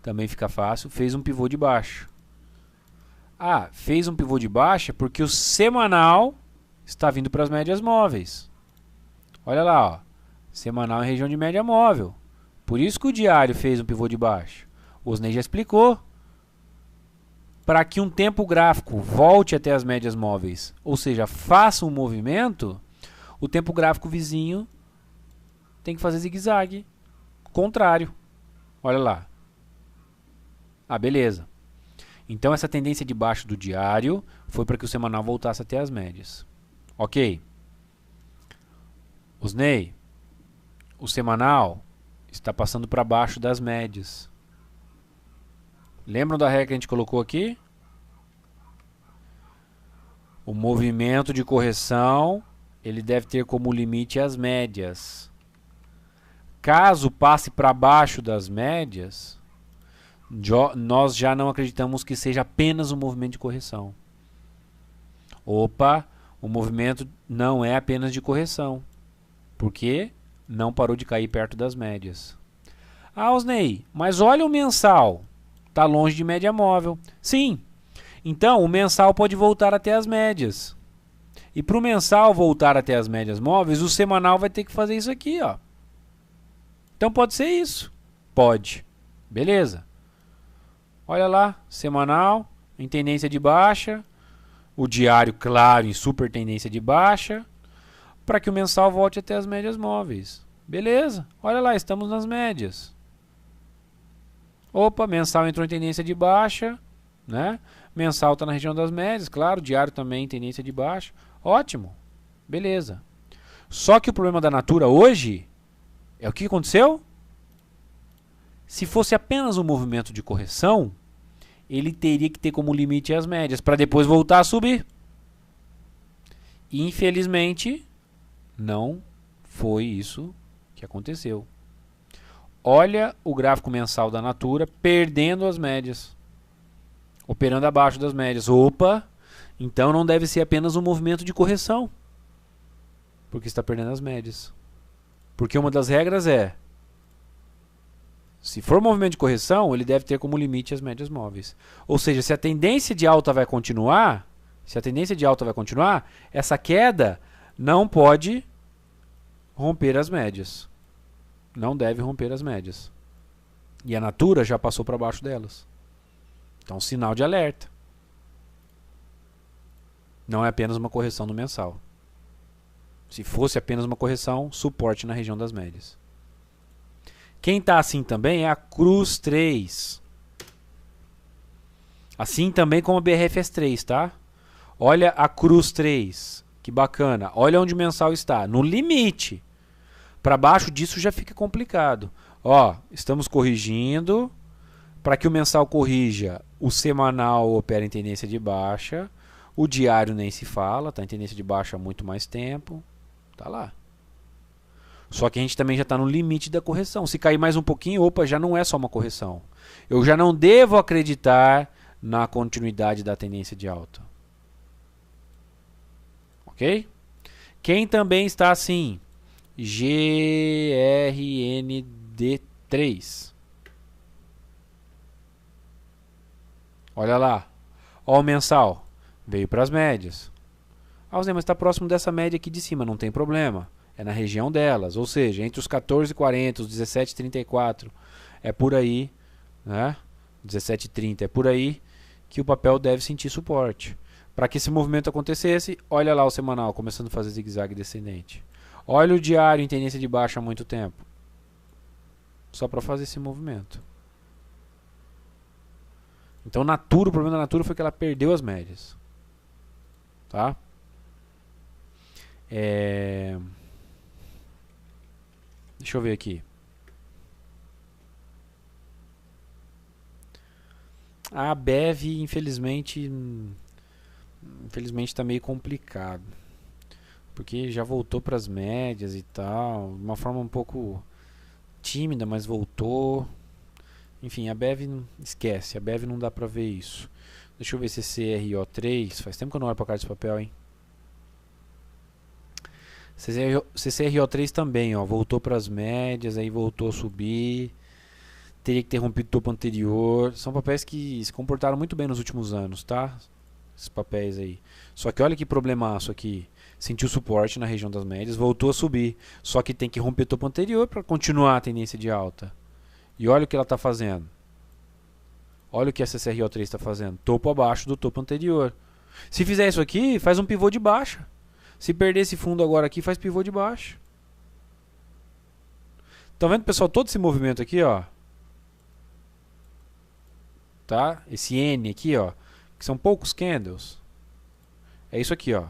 também fica fácil, fez um pivô de baixa. Ah, fez um pivô de baixa porque o semanal está vindo para as médias móveis. Olha lá, ó. Semanal em região de média móvel. Por isso que o diário fez um pivô de baixa. O Osnei já explicou. Para que um tempo gráfico volte até as médias móveis, ou seja, faça um movimento, o tempo gráfico vizinho tem que fazer zigue-zague. Contrário. Olha lá. Ah, beleza. Então essa tendência de baixo do diário foi para que o semanal voltasse até as médias. Ok. Osnei, o semanal está passando para baixo das médias. Lembram da regra que a gente colocou aqui? O movimento de correção, ele deve ter como limite as médias. Caso passe para baixo das médias, nós já não acreditamos que seja apenas um movimento de correção. Opa, o movimento não é apenas de correção, porque não parou de cair perto das médias. Ah, Osnei, mas olha o mensal. Está longe de média móvel. Sim. Então, o mensal pode voltar até as médias. E para o mensal voltar até as médias móveis, o semanal vai ter que fazer isso aqui, ó. Então pode ser isso. Pode. Beleza. Olha lá, semanal em tendência de baixa, o diário, claro, em super tendência de baixa, para que o mensal volte até as médias móveis. Beleza. Olha lá, estamos nas médias. Opa, mensal entrou em tendência de baixa, né? Mensal está na região das médias, claro, diário também em tendência de baixa. Ótimo, beleza. Só que o problema da Natura hoje é o que aconteceu? Se fosse apenas um movimento de correção, ele teria que ter como limite as médias, para depois voltar a subir. Infelizmente, não foi isso que aconteceu. Olha o gráfico mensal da Natura perdendo as médias, operando abaixo das médias. Opa, então não deve ser apenas um movimento de correção, porque está perdendo as médias. Porque uma das regras é, se for movimento de correção, ele deve ter como limite as médias móveis. Ou seja, se a tendência de alta vai continuar, essa queda não pode romper as médias. Não deve romper as médias. E a Natura já passou para baixo delas. Então, sinal de alerta. Não é apenas uma correção no mensal. Se fosse apenas uma correção, suporte na região das médias. Quem está assim também é a Cruz 3. Assim também como a BRFS3, tá? Olha a Cruz 3. Que bacana. Olha onde o mensal está. No limite. Para baixo disso já fica complicado. Ó, estamos corrigindo. Para que o mensal corrija, o semanal opera em tendência de baixa. O diário nem se fala, está em tendência de baixa há muito mais tempo. Tá lá. Só que a gente também já está no limite da correção. Se cair mais um pouquinho, opa, já não é só uma correção. Eu já não devo acreditar na continuidade da tendência de alta. Ok? Quem também está assim? GRND3. Olha lá. Ó o mensal. Veio para as médias. Ah, mas está próximo dessa média aqui de cima, não tem problema. É na região delas, ou seja, entre os 14,40 e os 17,34. É por aí, né? 17,30 é por aí que o papel deve sentir suporte. Para que esse movimento acontecesse, olha lá o semanal começando a fazer zigue-zague descendente. Olha o diário em tendência de baixa há muito tempo. Só para fazer esse movimento. Então, Natura, o problema da Natura foi que ela perdeu as médias. Tá? Deixa eu ver aqui. A BEV, infelizmente está meio complicado. Porque já voltou para as médias e tal. De uma forma um pouco tímida, mas voltou. Enfim, a BEV esquece. A BEV não dá pra ver isso. Deixa eu ver se CCRO3. Faz tempo que eu não olho pra carta de papel, hein? CCRO3 também, ó. Voltou para as médias, aí voltou a subir. Teria que ter rompido o topo anterior. São papéis que se comportaram muito bem nos últimos anos, tá? Esses papéis aí. Só que olha que problemaço aqui. Sentiu suporte na região das médias, voltou a subir. Só que tem que romper o topo anterior para continuar a tendência de alta. E olha o que ela está fazendo. Olha o que a CCRO3 está fazendo. Topo abaixo do topo anterior. Se fizer isso aqui, faz um pivô de baixa. Se perder esse fundo agora aqui, faz pivô de baixa. Estão vendo, pessoal, todo esse movimento aqui, ó. Tá? Esse N aqui, ó, que são poucos candles. É isso aqui, ó.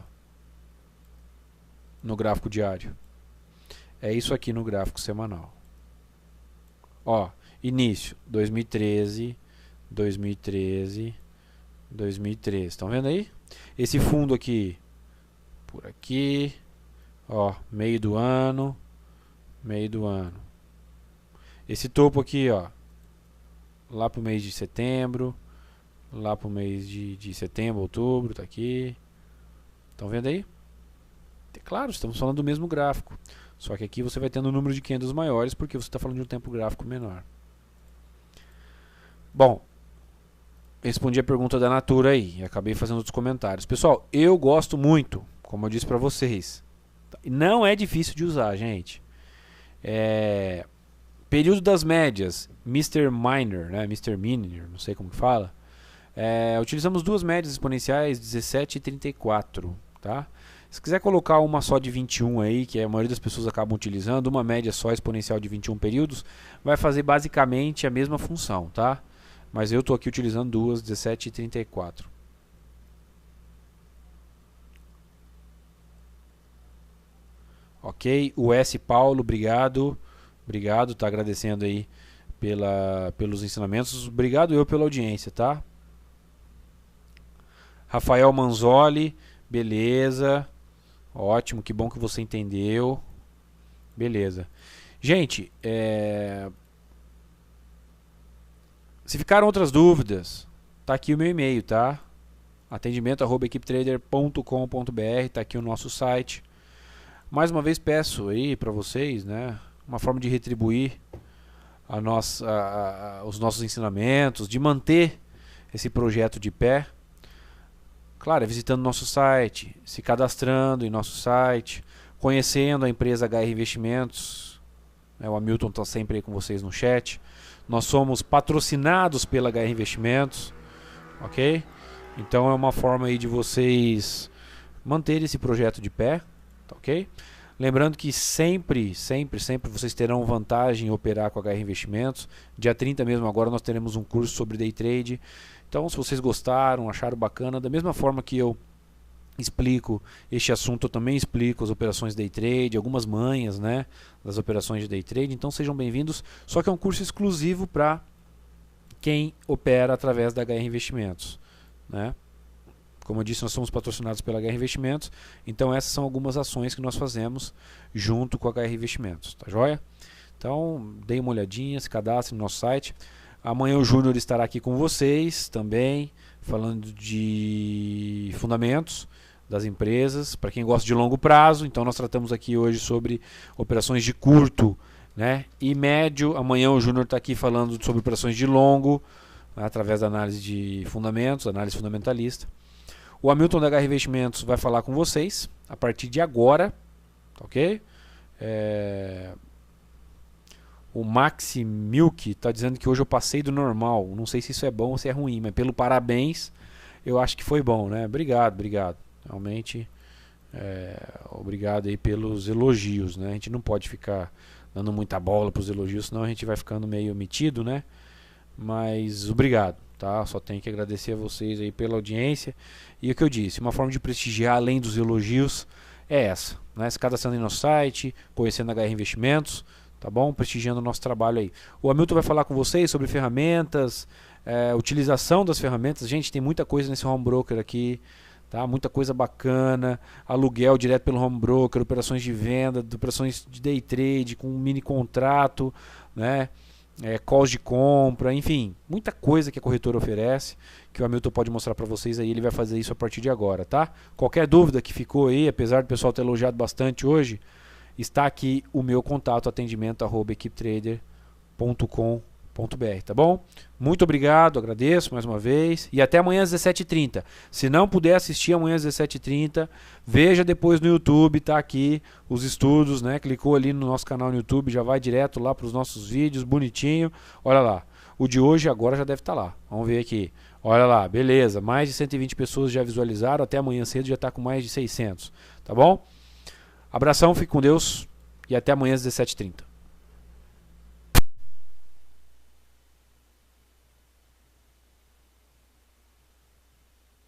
No gráfico diário. É isso aqui no gráfico semanal. Ó, início 2013, 2013, 2013. Estão vendo aí? Esse fundo aqui por aqui, ó, meio do ano, meio do ano. Esse topo aqui, ó, lá pro mês de setembro, lá pro mês de setembro, outubro, tá aqui. Estão vendo aí? Claro, estamos falando do mesmo gráfico. Só que aqui você vai tendo um número de candles maiores porque você está falando de um tempo gráfico menor. Bom, respondi a pergunta da Natura aí. Acabei fazendo outros comentários. Pessoal, eu gosto muito, como eu disse para vocês. Não é difícil de usar, gente. Período das médias, Mr. Miner, né? Mr. Miner, não sei como que fala. Utilizamos duas médias exponenciais, 17 e 34, tá? Se quiser colocar uma só de 21 aí, que a maioria das pessoas acabam utilizando, uma média só exponencial de 21 períodos, vai fazer basicamente a mesma função, tá? Mas eu estou aqui utilizando duas, 17 e 34. Ok, o S. Paulo, obrigado. Obrigado, tá agradecendo aí pelos ensinamentos. Obrigado eu pela audiência, tá? Rafael Manzoli, beleza. Ótimo, que bom que você entendeu. Beleza. Gente, se ficaram outras dúvidas, tá aqui o meu e-mail, tá? atendimento@equipetrader.com.br, tá aqui o nosso site. Mais uma vez peço aí para vocês, né, uma forma de retribuir os nossos ensinamentos, de manter esse projeto de pé. Claro, é visitando nosso site, se cadastrando em nosso site, conhecendo a empresa HR Investimentos. O Hamilton está sempre aí com vocês no chat. Nós somos patrocinados pela HR Investimentos, ok? Então é uma forma aí de vocês manterem esse projeto de pé, ok? Lembrando que sempre vocês terão vantagem em operar com a HR Investimentos. Dia 30 mesmo agora nós teremos um curso sobre Day Trade. Então, se vocês gostaram, acharam bacana, da mesma forma que eu explico este assunto, eu também explico as operações Day Trade, algumas manhas, né, das operações de Day Trade. Então, sejam bem-vindos. Só que é um curso exclusivo para quem opera através da HR Investimentos, né? Como eu disse, nós somos patrocinados pela HR Investimentos. Então, essas são algumas ações que nós fazemos junto com a HR Investimentos, tá joia? Então, deem uma olhadinha, se cadastrem no nosso site. Amanhã o Júnior estará aqui com vocês também, falando de fundamentos das empresas, para quem gosta de longo prazo. Então nós tratamos aqui hoje sobre operações de curto, né, e médio. Amanhã o Júnior está aqui falando sobre operações de longo, né, através da análise de fundamentos, análise fundamentalista. O Hamilton da HR Investimentos vai falar com vocês a partir de agora, ok? O Maxi Milk está dizendo que hoje eu passei do normal. Não sei se isso é bom ou se é ruim, mas pelo parabéns, eu acho que foi bom, né? Obrigado, obrigado. Realmente, obrigado aí pelos elogios, né? A gente não pode ficar dando muita bola para os elogios, senão a gente vai ficando meio metido, né? Mas obrigado, tá? Só tenho que agradecer a vocês aí pela audiência. E o que eu disse, uma forma de prestigiar além dos elogios é essa, né? Se cadastrando em nosso site, conhecendo a HR Investimentos, tá bom? Prestigiando o nosso trabalho aí. O Hamilton vai falar com vocês sobre ferramentas, utilização das ferramentas. Gente, tem muita coisa nesse home broker aqui, tá? Muita coisa bacana, aluguel direto pelo home broker, operações de venda, operações de day trade com um mini contrato, né? Calls de compra, enfim, muita coisa que a corretora oferece, que o Hamilton pode mostrar para vocês aí, ele vai fazer isso a partir de agora, tá? Qualquer dúvida que ficou aí, apesar do pessoal ter elogiado bastante hoje, está aqui o meu contato, atendimento@equipetrader.com.br, tá bom? Muito obrigado, agradeço mais uma vez e até amanhã às 17h30. Se não puder assistir amanhã às 17h30, veja depois no YouTube, tá aqui os estudos, né? Clicou ali no nosso canal no YouTube, já vai direto lá para os nossos vídeos, bonitinho. Olha lá, o de hoje agora já deve estar lá. Vamos ver aqui. Olha lá, beleza, mais de 120 pessoas já visualizaram, até amanhã cedo já está com mais de 600, tá bom? Abração, fique com Deus e até amanhã às 17h30.